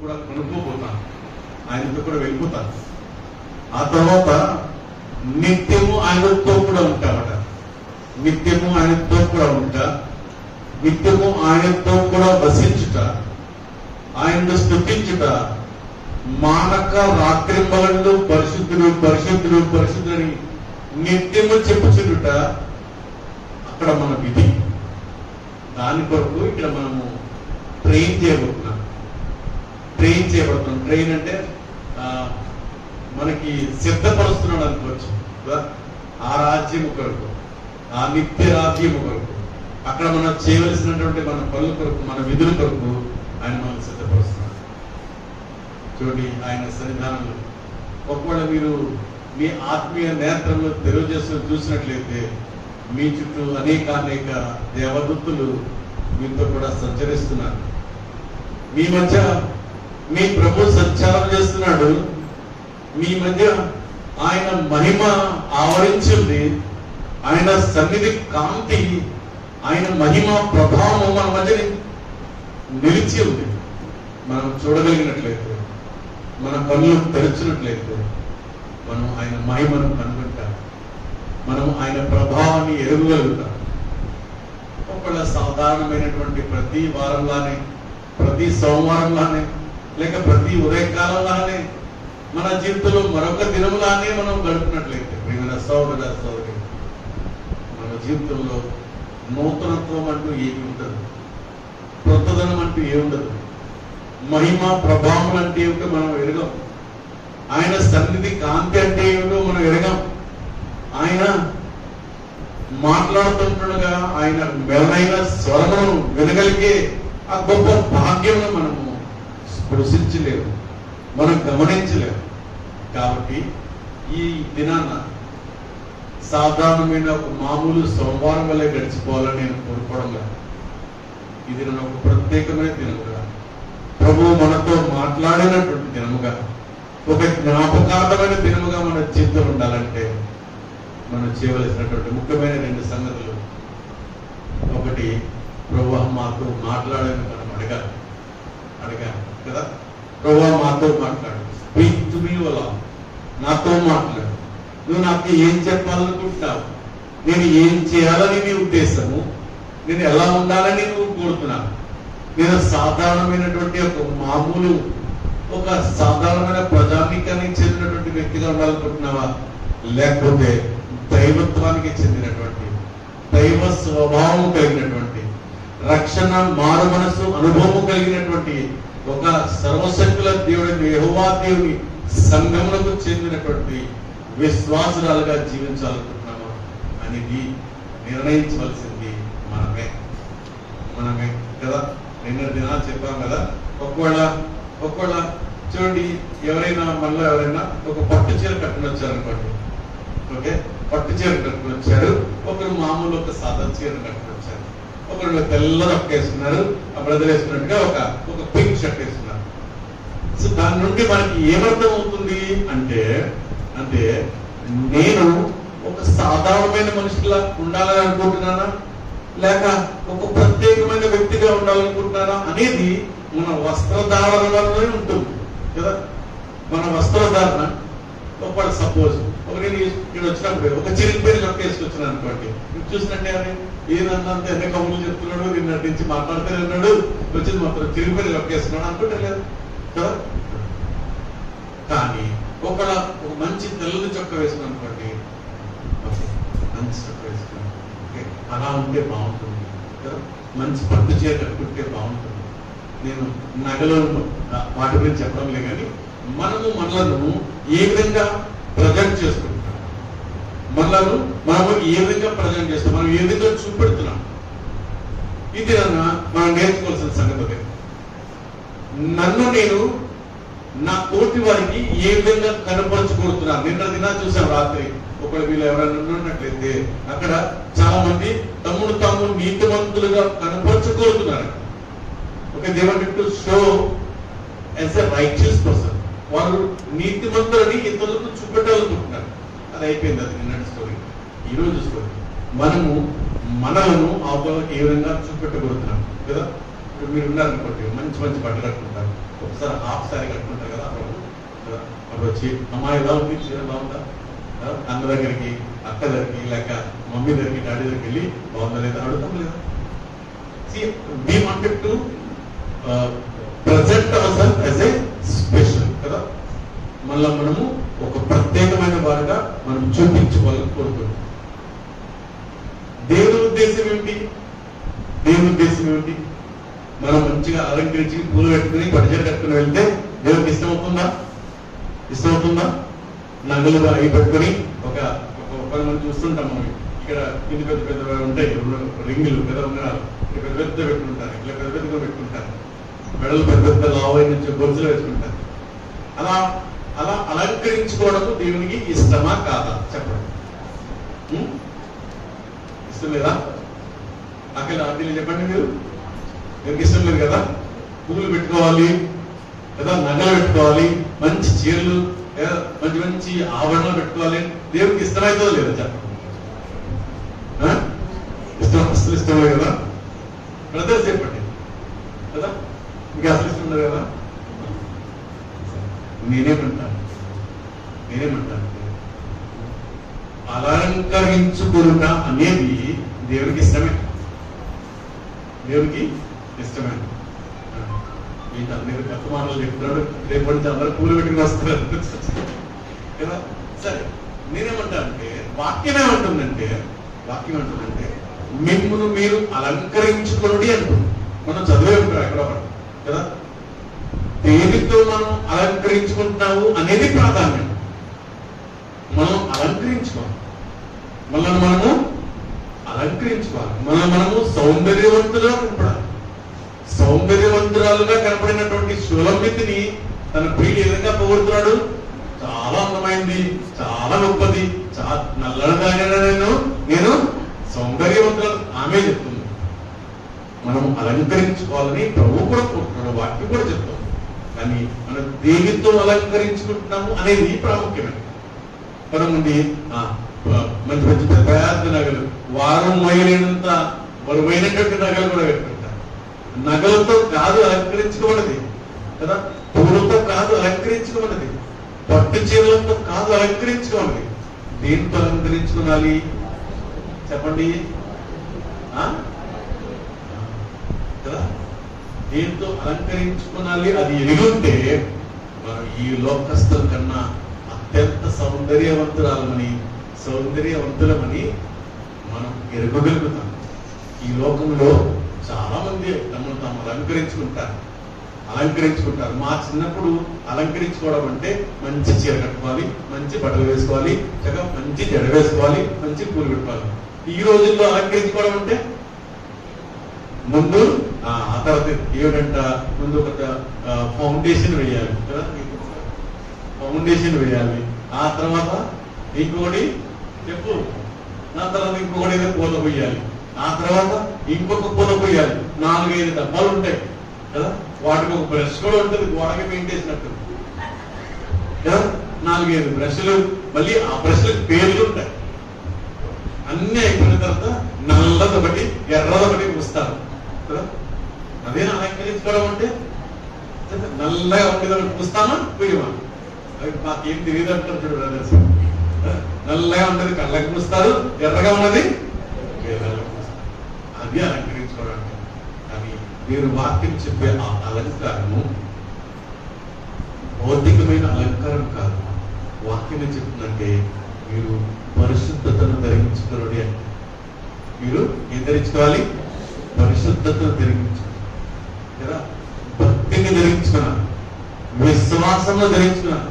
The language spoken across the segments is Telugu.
కూడా కొనుక్కోపోతాను, ఆయనతో కూడా వెళ్ళిపోతాను. ఆ తర్వాత నిత్యము ఆయనతో కూడా ఉంటామట. నిత్యము ఆయనతో కూడా ఉంటా, నిత్యము ఆయనతో కూడా వసించుట, ఆయనను స్తుతించుట, మానక రాత్రింబగళ్ళు పరిశుద్ధుడు పరిశుద్ధుడు పరిశుద్ధుని నిత్యము చెప్పుచుట అక్కడ మన విధి. దాని కొరకు ఇక్కడ మనము ట్రైన్ చేయబడుతున్నాం. ట్రైన్ అంటే మనకి సిద్ధపరుస్తున్నాడు అనుకోవచ్చు. ఆ రాజ్యము కొరకు, ఆ నిత్య రాజ్యము కొరకు, అక్కడ మనం చేయవలసినటువంటి మన పనుల కొరకు, మన విధుల కొరకు ఆయన మనం సిద్ధపరుస్తున్నాడు. చూడండి, ఆయన సన్నిధానంలో ఒకవేళ మీరు మీ ఆత్మీయ నేత్రంలో తెలియజేస్తూ చూసినట్లయితే మీ చుట్టూ అనేక దేవదూతులు మీతో కూడా సంచరిస్తున్నారు. మీ మధ్య మీ ప్రభు సంచారం చేస్తున్నాడు. మీ మధ్య ఆయన మహిమ ఆవరించింది. ఆయన సన్నిధి కాంతి, ఆయన మహిమ ప్రభావం మన మధ్య నిలిచి ఉంది. మనం చూడగలిగినట్లయితే, మన కళ్ళు తెరచినట్లయితే మనం ఆయన మహిమను కనుగొంటాం. మనం ఆయన ప్రభావాన్ని ఎరుగగలుగుతాం. ఒకవేళ సాధారణమైనటువంటి ప్రతి వారంలానే, ప్రతి సోమవారంలానే, లేక ప్రతి ఉదయకాలంలానే మన జీవితంలో మరొక దినములానే మనం గడుపునట్లయితే ప్రియమైన సోదర సోదరి, మన జీవితంలో నూతనత్వం అంటూ ఏమి ఉండదు, కొత్తదనం అంటూ ఏముండదు. మహిమ ప్రభావం అంటే ఏమిటో మనం ఎరగం. ఆయన సన్నిధి కాంతి అంటే ఏమిటో మనం ఎరగం. ఆయన మాట్లాడుతుండగా ఆయన మెలనైన స్వరమును వినగలిగే ఆ గొప్ప భాగ్యమును మనము స్పృశించలేము, మనం గమనించలేము. కాబట్టి ఈ దినాన సాధారణమైన ఒక మామూలు సోమవారం వల్లే గడిచిపోవాలని నేను కోరుకోవడం లేదు. ఇది నన్ను ఒక ప్రత్యేకమైన దినముగా, ప్రభువు మనతో మాట్లాడినటువంటి దినముగా, ఒక జ్ఞాపకార్థమైన దినముగా మన జీవితం ఉండాలంటే మనం చేయవలసినటువంటి ముఖ్యమైన 2 సంగతులు. ఒకటి, ప్రభువా మాతో మాట్లాడని మనం అడగాలి కదా. ప్రభువా మాతో మాట్లాడు, speak to me O Lord, నాతో మాట్లాడు. నువ్వు నాకు ఏం చెప్పాలనుకుంటున్నావు, నేను ఏం చేయాలని నీ ఉద్దేశము, నేను ఎలా ఉండాలని నువ్వు కోరుతున్నావు. నేను సాధారణమైనటువంటి ఒక సాధారణమైన ప్రజానీకానికి చెందినటువంటి వ్యక్తిగా ఉండాలనుకుంటున్నావా, లేకపోతే దైవత్వానికి చెందినటువంటి, దైవ స్వభావం కలిగినటువంటి, రక్షణ మారు మనసు అనుభవం కలిగినటువంటి ఒక సర్వశక్తుల దేవుడి యెహోవా దేవుని సంఘములకు చెందినటువంటి విశ్వాసురాలుగా జీవించాలనుకుంటున్నాము అనేది నిర్ణయించవలసింది మనమే కదా. 2 దినాలు చెప్పాం కదా. ఒకవేళ చూడండి, ఎవరైనా ఒక పట్టు చీర కట్టుకుని వచ్చారనుకోండి. ఓకే, పట్టు చీర కట్టుకుని వచ్చారు. ఒకరు మామూలు ఒక సాదా చీర కట్టుకుని వచ్చారు. ఒకరు తెల్ల రొక్క వేసుకున్నారు, ఆ బ్రదర్ వేసుకున్నట్టుగా ఒక పింక్ షర్ట్ వేసుకున్నారు. సో దాని నుండి మనకి ఏమర్థం అవుతుంది అంటే నేను ఒక సాధారణమైన మనిషిలా ఉండాలని అనుకుంటున్నానా, లేక ఒక ప్రత్యేకమైన వ్యక్తిగా ఉండాలనుకుంటున్నానా అనేది మన వస్త్రధారణలోనే ఉంటుంది కదా. మన వస్త్రధారణ ఒకవేళ సపోజ్ నేను ఇక్కడ వచ్చినప్పుడు ఒక చిరిగిపోయిన చొక్క వేసుకొచ్చిన అనుకోండి, చూసినట్టే అని ఏదన్నంత ఎన్ని కబుర్లు చెప్తున్నాడు, నిన్న నుంచి మాట్లాడుతూనే ఉన్నాడు, వచ్చింది మాత్రం చిరిగిపోయిన చొక్క వేస్తున్నాడు అనుకుంటే లేదు కదా. కానీ ఒక మంచి తెల్లని చొక్క వేసుకుని అనుకోండి, మంచి చొక్క వేసుకున్నాను, అలా ఉంటే బాగుంటుంది కదా. మంచి పట్టు చీర కట్టుకుంటే బాగుంటుంది. నేను నగలు వాటి గురించి చెప్పడం లేదు, కానీ మనలను ఏ విధంగా ప్రజెంట్ చేసుకుంటున్నాం, మనము ఏ విధంగా ప్రజెంట్ చేస్తాం, మనం ఏ విధంగా చూపెడుతున్నాం, ఇది మనం నేర్చుకోవాల్సిన సంగతి. నన్ను నేను నా తోటి వారికి ఏ విధంగా కనపరచుకుంటున్నాను. నిన్న దినా చూసాం రాత్రి, ఒకవేళ వీళ్ళు ఎవరైనా ఉన్నట్లయితే అక్కడ చాలా మంది తాము నీతివంతులుగా కనపరచుకోరుతున్నారు. Okay, they want to show as a righteous person. వాళ్ళు నీతిమంతులని ఇతరులకు చూపెట్టాలనుకుంటున్నారు. అది అయిపోయింది, అది నిన్నటి స్టోరీ. ఈరోజు స్టోరీ మనలను అవతలకు ఏ విధంగా చూపెట్టగలుగుతున్నాం కదా. ఇప్పుడు మీరు ఉన్నారనుకోండి, మంచి బట్టలు కట్టుకుంటారు, ఒకసారి హాఫ్ సారీ కట్టుకుంటారు కదా అప్పుడు వచ్చి అమ్మాయి ఎలా ఉంది చీర బాగుందా, అన్న దగ్గరికి అక్క దగ్గరికి లేక మమ్మీ దగ్గరికి డాడీ దగ్గరికి వెళ్ళి బాగుందా లేదా అడుగుతాం లేదా. We wanted to present ourselves as a special కదా, మళ్ళా మనము ఒక ప్రత్యేకమైన వారిగా మనం చూపించుకోవాలని కోరుకుంటాం. దేవుని ఉద్దేశం ఏమిటి? దేవుని ఉద్దేశం ఏమిటి? మనం మంచిగా అలంకరించి పూలు పెట్టుకుని పడిచీర కట్టుకుని వెళ్తే దేవునికి ఇష్టమవుతుందా? ఇష్టమవుతుందా? నగలు అవి పెట్టుకుని ఒక మనం చూస్తుంటాం. మనం ఇక్కడ ఇంటి పెద్ద పెద్ద ఉంటాయి రింగులు పెద్ద ఉంగరాలు పెద్ద పెద్ద పెట్టుకుంటారు, ఇట్లా పెద్ద పెద్దగా పెట్టుకుంటారు, మెడలు పెద్ద పెద్ద లావు నుంచి గొలుసులు వేసుకుంటారు. అలా అలా అలంకరించుకోవడము దేవునికి ఇష్టమా కాదా చెప్పండి. ఇష్టం లేదా? అక్కడ అది చెప్పండి. మీరు ఎవరికి ఇష్టం లేదు కదా? పువ్వులు పెట్టుకోవాలి కదా, నగలు పెట్టుకోవాలి, మంచి చీరలు మంచి మంచి ఆభరణాలు పెట్టుకోవాలి. దేవుడికి ఇష్టమైతుందో లేదా చెప్పండి. ఇష్టం అసలు ఇష్టమే కదా? బ్రదర్స్ చెప్పండి కదా, మీకు అసలు ఇష్టం ఉండదు కదా. నేనేమంటాను అలంకరించుకునుట అనేది దేవునికి ఇష్టమే. దేవునికి ఇష్టమే. మీకు అందరూ కొత్త మాటలు చెప్తున్నాడు, రేపటి నుంచి అందరూ పూలు పెట్టుకుని వస్తున్నారు కదా. సరే, నేనేమంటానంటే వాక్యం ఏమంటుందంటే మిమ్మల్ని మీరు అలంకరించుకునుడి అంటుంది. మనం చదివే ఉంటారు ఎక్కడ కదా. దేనితో మనం అలంకరించుకుంటున్నాము అనేది ప్రాధాన్యం. మనం అలంకరించుకోవాలి, మనము అలంకరించుకోవాలి, మనము సౌందర్యవంతులుగా కనపడాలి. సౌందర్యవంతురాలుగా కనపడినటువంటి శూలమితిని తన ప్రియుడు ఏ విధంగా పొగుడుతున్నాడు? చాలా అందమైంది, చాలా గొప్పది, చాలా నల్లగా నేను సౌందర్యవంతులు ఆమె చెప్తుంది. మనం అలంకరించుకోవాలని ప్రభు కూడా కోరుతున్నాడు, వాక్యం కూడా చెప్తాం. కానీ మనం దేనితో అలంకరించుకుంటున్నాము అనేది ప్రాముఖ్యమైనది. కొంతమంది మంచి మంచి పెద్ద నగలు, వారం మొయ్యలేనంత బరువైనటువంటి నగలు కూడా పెట్టుకుంటారు. నగలతో కాదు అలంకరించుకోమన్నది కదా, పూలతో కాదు అలంకరించుకోమన్నది, పట్టు చీరలతో కాదు అలంకరించుకోమన్నది. దేంతో అలంకరించుకోవాలి చెప్పండి కదా. దేంతో అలంకరించుకోవాలి అది ఎరుగుంటే మనం ఈ లోకస్తుల కన్నా అత్యంత సౌందర్యవంతులమని మనం ఎరగగలుగుతాం. ఈ లోకంలో చాలా మంది తమను తాము అలంకరించుకుంటారు. మా చిన్నప్పుడు అలంకరించుకోవడం అంటే మంచి చీర కట్టుకోవాలి, మంచి బట్టలు వేసుకోవాలి, చక్కగా మంచి జడ వేసుకోవాలి, మంచి పూలు పెట్టుకోవాలి. ఈ రోజుల్లో అలంకరించుకోవడం అంటే ముందు ఆ తర్వాత ఏమిటంట, ముందు ఒక ఫౌండేషన్ వేయాలి కదా, ఫౌండేషన్ వేయాలి. ఆ తర్వాత ఇంకొకటి చెప్పు, ఆ తర్వాత ఇంకొకటి ఏదో పూత పోయాలి, ఆ తర్వాత ఇంకొక పూత పోయాలి. 4-5 డబ్బాలు ఉంటాయి కదా, వాటికి ఒక బ్రష్ కూడా ఉంటుంది, గోడకి పెయింట్ వేసినట్టు కదా. 4-5 బ్రష్లు, మళ్ళీ ఆ బ్రష్లకు పేర్లు ఉంటాయి. అన్ని అయిపోయిన తర్వాత నల్లదొకటి ఎర్రదొకటి పూస్తారు కదా. అదే అలంకరించుకోవడం అంటే నల్లగా ఉండేదాన్ని పూస్తామా పోయమా, అవి మాకేం తెలియదు అంటారు చూడు బ్రదర్స్. నల్లగా ఉండేది కళ్ళకి పూస్తారు, ఎర్రగా ఉన్నది అది అలంకరించుకోవడం. కానీ మీరు వాక్యం చెప్పే ఆ అలంకారము భౌతికమైన అలంకారం కాదు. వాక్యం చెప్తుందంటే మీరు పరిశుద్ధతను ధరించుకోండి అని. మీరు ఏం ధరించుకోవాలి? పరిశుద్ధతను ధరించుకోవాలి కదా. భక్తిని ధరించుకున్నారు, విశ్వాసంలో ధరించుకున్నారు.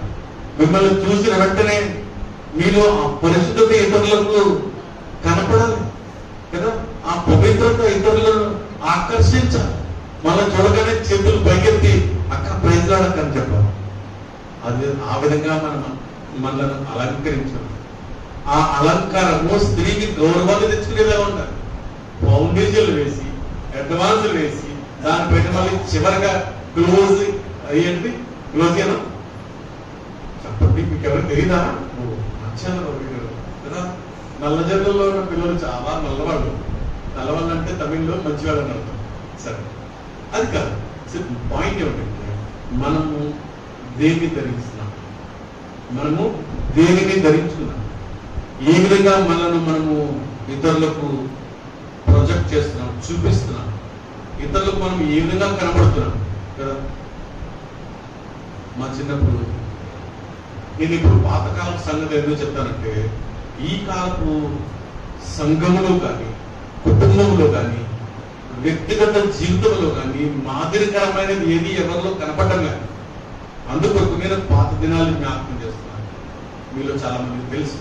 మిమ్మల్ని చూసిన వెంటనే మీలో ఆ పరిశుద్ధత ఇతరులకు కనపడాలి కదా. ఆ పవిత్రత ఇతరులను ఆకర్షించాలి. మనం చూడగానే చేతులు పైకెత్తి అక్క ప్రైజ్లాడక్కని చెప్పాలి. అది ఆ విధంగా మనల్ని అలంకరించాలి. ఆ అలంకారము స్త్రీకి గౌరవాన్ని తెచ్చుకునేలా ఉండాలి. ఫౌండేషన్లు వేసి, అడ్వాన్స్లు వేసి, దానిపైన మళ్ళీ చివరిగా క్లోజ్ అయ్యండి. క్లోజ్ అయినా చెప్పండి, మీకు ఎవరు తెలియదా? కదా. నల్ల జల్లలో ఉన్న పిల్లలు చాలా నల్లవాళ్ళు. నల్లవాళ్ళు అంటే తమిళ్లో మంచివాళ్ళు అని అర్థం. సరే, అది కాదు. పాయింట్ ఏమిటంటే మనము దేన్ని ధరిస్తున్నాం? మనము దేనిని ధరించుకున్నాం? ఏ విధంగా మనము ఇతరులకు ప్రొజెక్ట్ చేస్తున్నాం, చూపిస్తున్నాం? ఇతరులకు మనం ఏ విధంగా కనబడుతున్నాం కదా? మా చిన్నప్పుడు నేను ఇప్పుడు పాతకాలపు సంగతి ఎందుకు చెప్తానంటే, ఈ కాలపు సంఘములో కానీ, కుటుంబంలో కానీ, వ్యక్తిగత జీవితంలో కానీ మాదిరికరమైనది ఏది ఎవరిలో కనపడడం కానీ. అందుకొరకు నేను పాత దినాలను జ్ఞాపకం చేస్తున్నాను. మీలో చాలా మందికి తెలుసు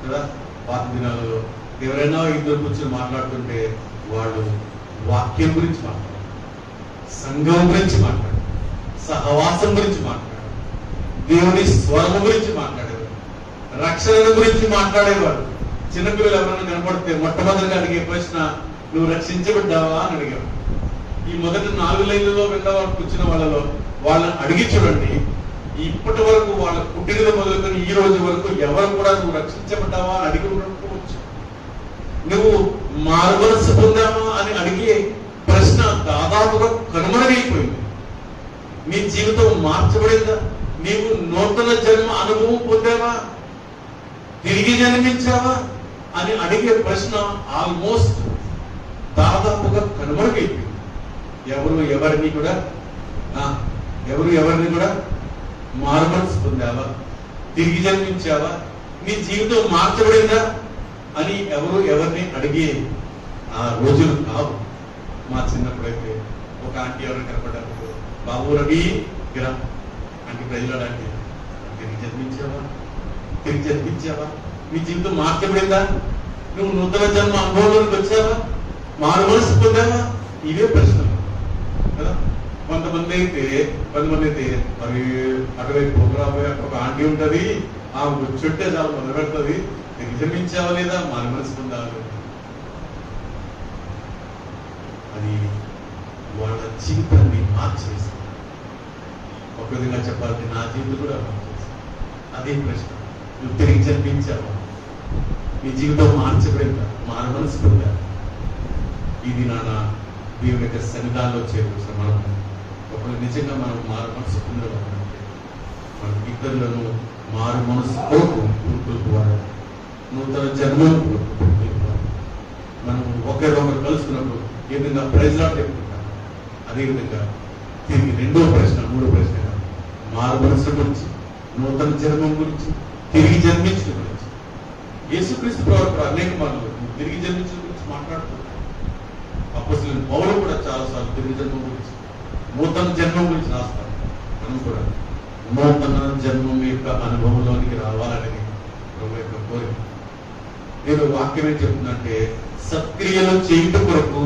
కదా, పాత దినాలలో ఎవరైనా ఇద్దరు కూర్చొని మాట్లాడుతుంటే వాళ్ళు వాక్యం గురించి మాట్లాడారు, సంఘం గురించి మాట్లాడారు, సహవాసం గురించి మాట్లాడారు, దేవుని స్వరము గురించి మాట్లాడేవారు, రక్షణ గురించి మాట్లాడేవారు. చిన్నపిల్లలు ఎవరైనా కనపడితే మొట్టమొదటిగా అడిగే ప్రశ్న, నువ్వు రక్షించబడ్డావా అని అడిగారు. ఈ మొదటి 4 లైన్లలో వెళ్ళవాళ్ళు కూర్చున్న వాళ్ళని అడిగి చూడండి, ఇప్పటి వరకు వాళ్ళ పుట్టినది మొదలుకొని ఈ రోజు వరకు ఎవరు కూడా నువ్వు రక్షించబడ్డావా అని అడిగి ఉండకపోవచ్చు. నువ్వు మారుమనస్సు పొందావా అని అడిగే ప్రశ్న దాదాపుగా కనుమరుగైపోయింది. నీ జీవితం మార్చబడిందా? నీవు నూతన జన్మ అనుభవం పొందావా? తిరిగి జన్మించావా అని అడిగే ప్రశ్న ఆల్మోస్ట్ దాదాపుగా కనుమరుగైపోయింది. ఎవరు ఎవరిని కూడా మారుమనసు పొందావా? తిరిగి జన్మించావా? నీ జీవితం మార్చబడిందా అని ఎవరు ఎవరిని అడిగే ఆ రోజులు కావు. మా చిన్నప్పుడైతే ఒక ఆంటీ ఎవరు కనపడ్డారు, బాబు రవి గిరా అంటే ప్రజలాంటి, తిరిగి జన్మించావా? నీ జీవితం మార్చబడిందా? నువ్వు నూతన జన్మ అనుభవంలోకి వచ్చావా? మారు మనసు పొందావా? ఇవే ప్రశ్నలు కదా. కొంతమంది అయితే మరి అటువైపు ప్రోగ్రామ్ అక్కడ ఒక ఆంటీ ఉంటుంది, ఆమె కూర్చుంటే చాలా మొదలు పెడుతుంది, తిరిగి జన్మించావా లేదా, మారు మనసు పొందావా? అది వాళ్ళ జీవితాన్ని మార్చేసి, ఒక విధంగా చెప్పాలంటే నా జీవితం కూడా అదే ప్రశ్న, నువ్వు తిరిగి జన్మించావా? నీ జీవితం మార్చబడిందా? మారు మనసు పొందా? ఇది నాన్న దేవుని యొక్క సన్నిధానంలో చేరుకొచ్చిన మనం ఒకరు నిజంగా మనం మారు మనసు పొందవాలంటే మనం ఇతరులను మారు మనసు కోరుకోవాలి, నూతన జన్మను కోరుకోవాలి. మనం ఒకరినొకరు కలుసుకున్నప్పుడు ఏ విధంగా ప్రజలు చెప్పుకుంటాం, అదేవిధంగా తిరిగి రెండో ప్రశ్న, మూడో ప్రశ్న మారు మనసు గురించి, నూతన జన్మం గురించి, తిరిగి జన్మించడం గురించి. యేసుక్రీస్తు ప్రవక్త అనేక మార్లు తిరిగి జన్మించడం గురించి మాట్లాడుతున్నారు. అపోస్తలుడైన పౌలు కూడా చాలాసార్లు తిరిగి జన్మం గురించి, నూతన జన్మం గురించి రాస్తారు. మనం కూడా నూతన జన్మం యొక్క అనుభవంలోనికి రావాలనేది ప్రభు యొక్క కోరిక. నేను వాక్యం ఏం చెప్తుందంటే, సత్క్రియలు చేయుట కొరకు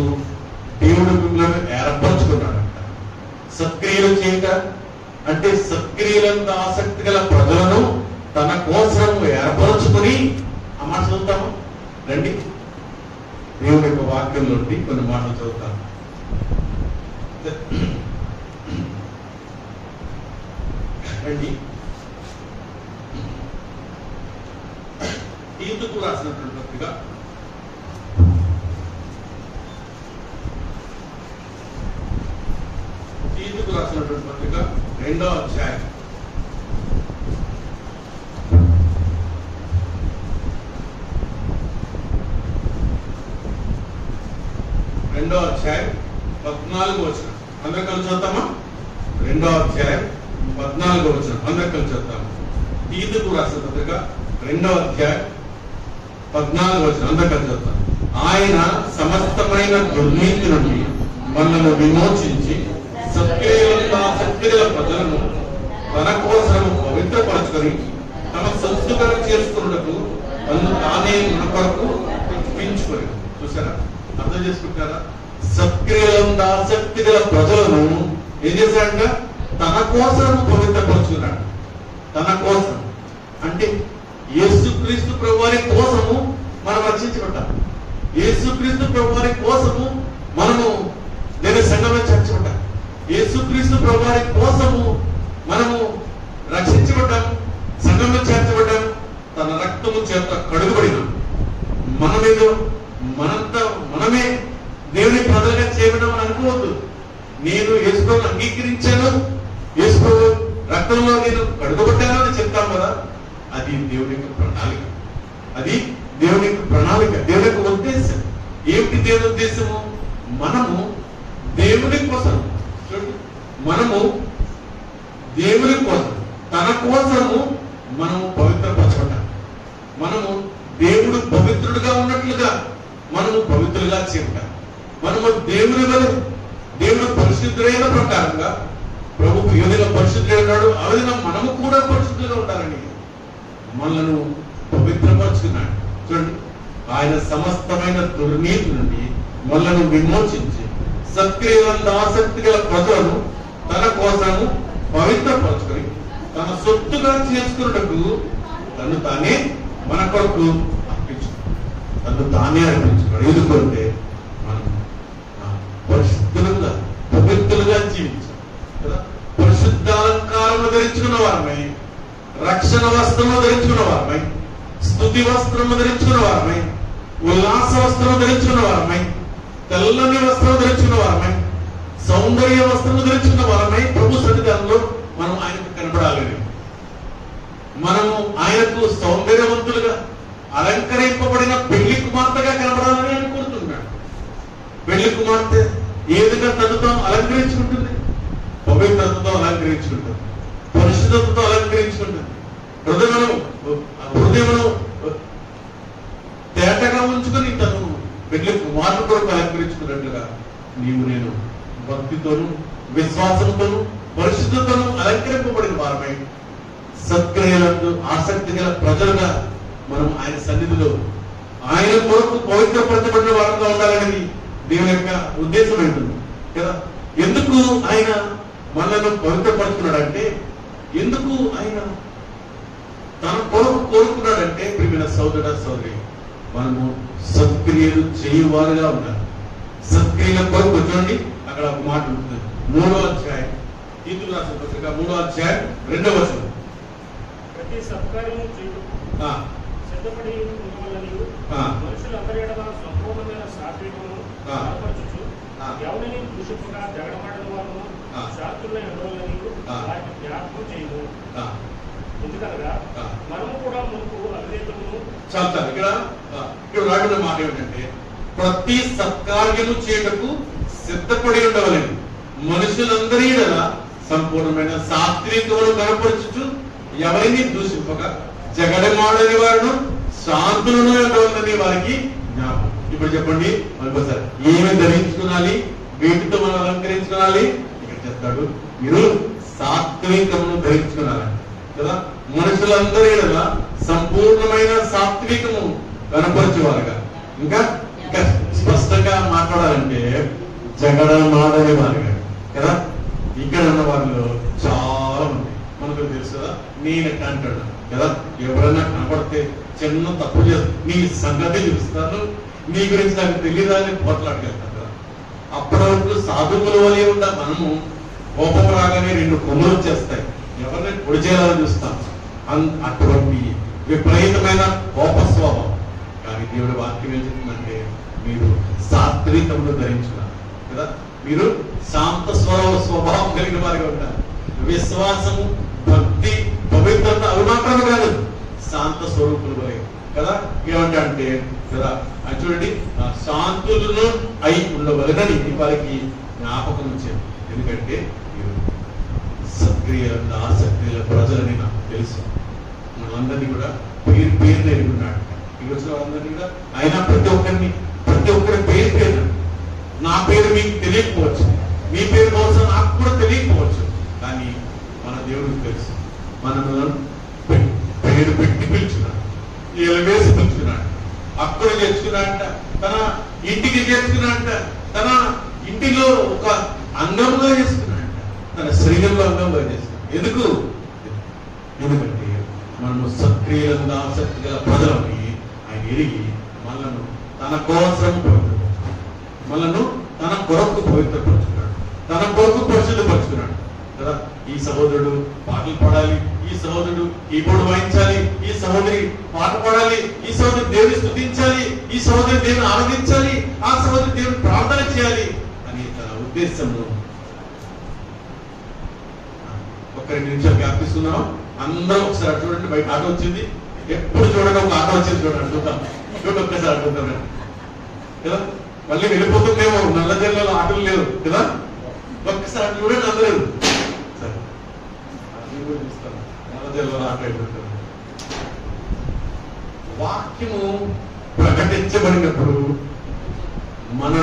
దేవుడు మిమ్మల్ని ఏర్పరచుకున్నాడంట. సత్క్రియలు చేయుట అంటే సత్క్రియలంత ఆసక్తి గల ప్రజలను తన కోసం ఏర్పరచుకుని. ఆ మాట చదువుతాము రండి. దేవుని యొక్క వాక్యం నుండి కొన్ని మాటలు చదువుతాను. రండి. తీతుకు రాసినటువంటి పత్రిక 2వ అధ్యాయం 14వ వచనం అందరూ కలిసి చదువుతామా? 2వ అధ్యాయం 14వ వచనం అందరూ కలిసి చదువుతాము. తీతుకు రాసిన పత్రిక 2వ అధ్యాయం 14వ వచనం అందరూ కలిసి చదువుతాం. ఆయన సమస్తమైన దుర్నీతి నుండి మనల్ని విమోచించి సత్క్రియల ప్రజలను తన కోసం పవిత్రపరచుకొని తమ సంస్కరణ చేసుకున్నట్టు తను తానే మన కొరకు పెంచుకొని. చూసారా, అర్థం చేసుకుంటారా? సత్క్రియల ప్రజలను ఏం చేశాడంట? తన కోసం పవిత్రపరుచుకున్నాడు. తన కోసం అంటే యేసుక్రీస్తు ప్రభువారి కోసము మనం రక్షించబడ్డాం. యేసుక్రీస్తు ప్రభువారి కోసము మనము దేవుని సంఘంలో చేర్చబడ్డాం. యేసుక్రీస్తు ప్రభువారి కోసము మనము రక్షించబడ్డాం, సంఘంలో చేర్చబడ్డాం, తన రక్తము చేత కడుగుబడినాం. మనమే దేవుని ప్రజలుగా చేయబడ్డాం అని అనుకోవద్దు. నేను యేసుని అంగీకరించాను, యేసు రక్తంలో నేను కడుగబడ్డానని చెప్తాం కదా, అది దేవుని యొక్క ప్రణాళిక. అది దేవుని యొక్క ప్రణాళిక, దేవుని యొక్క ఉద్దేశం. ఏమిటి దేవుని ఉద్దేశము? మనము దేవుని కోసం, చూడండి, మనము దేవుని కోసం, తన కోసము మనము పవిత్రపరచబడ్డాం. మనము దేవుడు పవిత్రుడుగా ఉన్నట్లుగా మనము పవిత్రులుగా చేపట్టాం. మనము దేవుని వల్ల, దేవుడు పరిశుద్ధులైన ప్రకారంగా, ప్రభువు ఏ విధంగా పరిశుద్ధులై ఉన్నాడు ఆ విధంగా మనము కూడా పరిశుద్ధులుగా ఉండాలని మనలను పవిత్రపరుచుకున్నాడు. చూడండి, ఆయన సమస్తమైన దుర్నీతి నుండి మనలను విమోచించి సత్క్రియలంత ఆసక్తి గల ప్రజలను తన కోసము పవిత్రపరచుకొని తన సొత్తుగా చేసుకున్నట్టు తను తానే మన కొరకు అర్పించుకున్నాడు. తను తానే అర్పించుకున్నాడు. ఎందుకంటే మనం పరిశుద్ధులుగా పవిత్రులుగా జీవించాం కదా. పరిశుద్ధ అలంకారము ధరించుకున్న వారమై, రక్షణ వస్త్రము ధరించుకున్న వారమై, స్తుతి వస్త్రము ధరించుకున్న వారమై, ఉల్లాస వస్త్రము ధరించుకున్న వారమై, తెల్లని వస్త్రం ధరించుకున్న వారమై, సౌందర్య వస్త్రము ధరించుకున్న వారమై ప్రభు సన్నిధానంలో మనం ఆయనకు కనబడాలని, మనము ఆయనకు సౌందర్యవంతులుగా అలంకరింపబడిన పెళ్లి కుమార్తెగా కనబడాలని ఆయన కోరుతున్నాడు. పెళ్లి కుమార్తె ఏ విధంగా తనతో అలంకరించుకుంటుంది? పవిత్రతతో అలంకరించుకుంటుంది, పరిశుద్ధతతో అలంకరించుకుంటుంది, హృదయమును తేటగా ఉంచుకొని తను పెళ్లి కుమార్తె కొరకు అలంకరించుకున్నట్లుగా నీవు నేను భక్తితోను విశ్వాసంతోను పరిశుద్ధతను అలంకరింపబడిన వారమై సత్క్రియలందు ఆసక్తి గల ప్రజలుగా మనం ఆయన సన్నిధిలో ఆయన కొరకు పవిత్రపరచబడిన వారంగా ఉండాలనేది దేవుని యొక్క ఉద్దేశం ఉంటుంది కదా. ఎందుకు ఆయన మనలను పవిత్రపరుచుకున్నాడంటే, ఎందుకు ఆయన తన కొరకు కోరుకున్నాడంటే, ప్రియమైన సోదర సోదరి, మనము సత్క్రియలు చేయువారుగా ఉండాలి. సత్క్రియల కొరకు చూడండి, అక్కడ ఒక మాట ఉంటుంది, 3వ అధ్యాయం, తీతులు రాసిన పత్రిక 3వ అధ్యాయం 2వ వచనం. ప్రతి సత్కార్యము చేయుటకు సిద్ధపడి ఉండవలెను, మనుషులందరి ఎడల సంపూర్ణమైన సాత్వికమును కనపరచుచు, ఎవరిని దూషింపగా జగడమాడిన వారును శాస్త్రులై ఉండవలెను వాటిని జ్ఞాపకం చేయము. ఎందుకనగా మనము కూడా మునుపు అవివేకమును. చాలు ఇక్కడ రాడున్న మాట ఏమిటంటే, ప్రతి సత్కార్యము చేయటకు సిద్ధపడి ఉండవలెను, మనుషులందరి ఎడల సంపూర్ణమైన సాత్వికమును కనపరచుచు, ఎవరిని దూషింపగా జగడమాడని వారును శాంతులను ఉండవలని వారికి జ్ఞాపకం. ఇప్పుడు చెప్పండి మరొకసారి, ఏమి ధరించుకోవాలి, వీటితో మనం అలంకరించుకోవాలి? ఇక్కడ చెప్తాడు, మీరు సాత్వికమును ధరించుకోవాలి కదా. మనుషులందరి ఎడల సంపూర్ణమైన సాత్వికము కనపరచువారుగా. ఇంకా ఇంకా స్పష్టంగా మాట్లాడాలంటే జగడమాడని వారుగా కదా. ఇక్కడ ఉన్న వాళ్ళు చాలా మంది మనకు తెలుసు కదా. నేను ఎట్లా అంటాడు కదా, ఎవరైనా కనపడితే చిన్న తప్పు చేస్తా, నీ సంగతి చూస్తాను, నీ గురించి నాకు తెలియదని పోట్లాడగలుగుతాను కదా. అప్పటి వరకు సాధువుల వలె ఉన్న మనము కోపం రాగానే 2 కొమ్ములు వచ్చేస్తాయి, ఎవరిని పొడి చేయాలని చూస్తాం. అటువంటి విపరీతమైన కోప స్వభావం. కానీ దేవుడి వాక్యం ఏం చెప్తుందంటే, మీరు సాత్వికమును ధరించుకున్నారు కదా. మీరు శాంత స్వభావం కలిగిన వారిగా ఉంటారు. విశ్వాసము, భక్తి, పవిత్రత అవి మాత్రమే కాదు, శాంత స్వరూపులు వలె కదా. ఏమంటే కదా, అది చూడండి, శాంతులను అయి ఉండవలనని వారికి జ్ఞాపకం వచ్చేది. ఎందుకంటే సత్క్రియ ఆసక్తిల ప్రజలని నాకు తెలుసు. మనందరినీ కూడా పేరు ఎరుగున్నాడు. ఈ వచ్చిన వాళ్ళందరినీ కూడా ఆయన ప్రతి ఒక్కరి పేరు నా పేరు మీకు తెలియకపోవచ్చు, మీ పేరు బహుశా నాకు కూడా తెలియకపోవచ్చు, కానీ మన దేవుడికి తెలుసు. మనల్ని పేరు పెట్టి పిలుచున్నాడు, వేసి పిలుచుకున్నాడు, అక్కడ చేర్చుకున్నాడంట, తన ఇంటికి చేర్చుకున్నాడంట, తన ఇంటిలో ఒక అంగంగా చేసుకున్నాడంట, తన శరీరంలో అంగంగా చేసుకున్నాడు. ఎందుకంటే మనము సత్క్రియలంగా ఆసక్తి గల ప్రజలని ఆయన ఎరిగి మనను తన కోసం మనను తన కొరకు పవిత్రపరుచుకున్నాడు, తన కొరకు పరిశుద్ధపరుచుకున్నాడు కదా. ఈ సహోదరుడు పాటలు పాడాలి, ఈ సహోదరుడు కీబోర్డు వాయించాలి, ఈ సహోదరి పాట పాడాలి, ఈ సహోదరి దేవుని స్తుతించాలి, ఈ సహోదరి దేవుని ఆరాధించాలి, ఆ సహోదరి దేవుని ప్రార్థన చేయాలి అని తన ఉద్దేశంలో ఒక 2 నిమిషాలు గ్యాప్ తీసుకుందాం. అందరూ ఒకసారి అటు చూడండి. బయట ఆటో వచ్చింది, ఎప్పుడు చూడండి ఒక ఆటో వచ్చింది చూడండి, చూద్దాం. చూడండి ఒక్కసారి అడుగుతాం కదా. మళ్ళీ వెళ్ళిపోతుందేమో, నల్ల జిల్లాలో ఆటోలు లేవు కదా. ఒక్కసారి అటు చూడండి అందరూ. సరే చూస్తాను నల్ల జిల్లాలో ఆటో అయిపోతారు. వాక్యము ప్రకటించబడినప్పుడు మన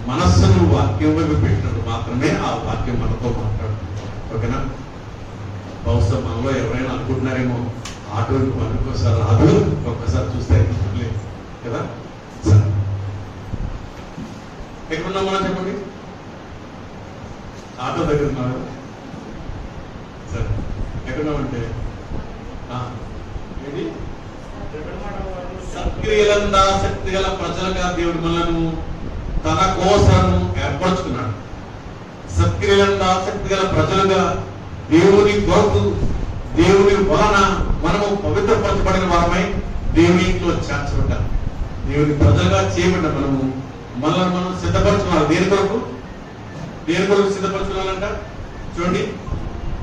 మనస్సును వాక్యం వైపు పెట్టినప్పుడు మాత్రమే ఆ వాక్యం మనతో మాట్లాడుతుంది. ఓకేనా? బహుశా మనలో ఎవరైనా అనుకుంటున్నారేమో ఆటోకి మనకోసారి రాదు, ఒక్కసారి చూస్తే లేదు కదా. సరే ఎక్కడున్నాం మనం చెప్పండి. ఆటో దగ్గర ఉన్నారు. సరే ఎక్కడున్నామంటే ఏంటి? సక్రియలందా శక్తి గల ప్రజలుగా దేవుడు మనను తన కోసం ఏర్పరచుకున్నాడు. సక్రియలందా శక్తి గల ప్రజలుగా దేవుని కొరకు, దేవుని వలన మనము పవిత్రపరచబడిన వారమై దేవుని ఇంట్లో చేర్చబడ్డాం. దేవుని ప్రజలుగా చేయబడ్డ మనల్ని మనం సిద్ధపరచుకోవాలి. దేని కొరకు? దేని కొరకు సిద్ధపరచుకోవాలంట? చూడండి,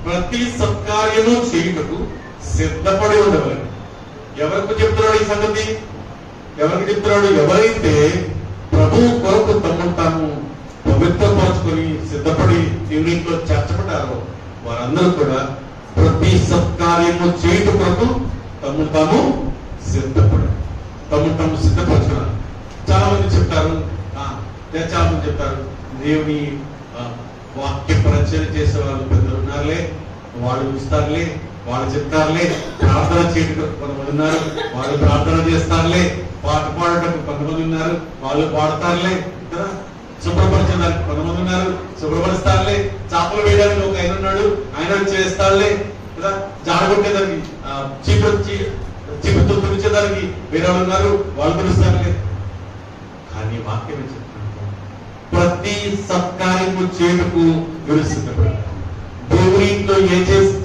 ప్రతి సత్కార్యము చేయుటకు సిద్ధపడి ఉండవాలి. ఎవరికి చెప్తున్నాడు ఈ సంగతి? ఎవరికి చెప్తున్నాడు? ఎవరైతే ప్రభు కొరకు తమను తాము పవిత్రపరచుకొని సిద్ధపడి దేవుని ఇంట్లో చేర్చబడ్డారో వారందరూ కూడా ప్రతి సత్కార్యము చేయుట కొరకు తమను తాము సిద్ధపరచుకున్నారు. చాలా మంది చెప్తారు, చాలా మంది చెప్తారు, దేవుని వాక్య పరిచయం చేసే వాళ్ళు పెద్దలు ఉన్నారులే, వాళ్ళు చూస్తారులే, వాళ్ళు చెప్తారులే, ప్రార్థన చేయటం కొంతమంది ఉన్నారు, వాళ్ళు ప్రార్థన చేస్తారులే, పాట పాడటం కొంతమంది ఉన్నారు, వాళ్ళు పాడతారులే కదా. శుభ్రపరచడానికి కొంతమంది ఉన్నారు, శుభ్రపరుస్తారులే. చేపలు వేయడానికి ఒక ఆయన ఉన్నాడు, ఆయన చేస్తారులే కదా. జాడగొట్టేదానికి చీపుతో తుడిచేదానికి వేరే వాళ్ళు ఉన్నారు, వాళ్ళు తెలుస్తారులే. కానీ వాక్యం చెప్తున్నాడు, ప్రతి సత్కార్యము చేయుటకు వీరు సిద్ధపడ్డారు. దేవుని ఇంట్లో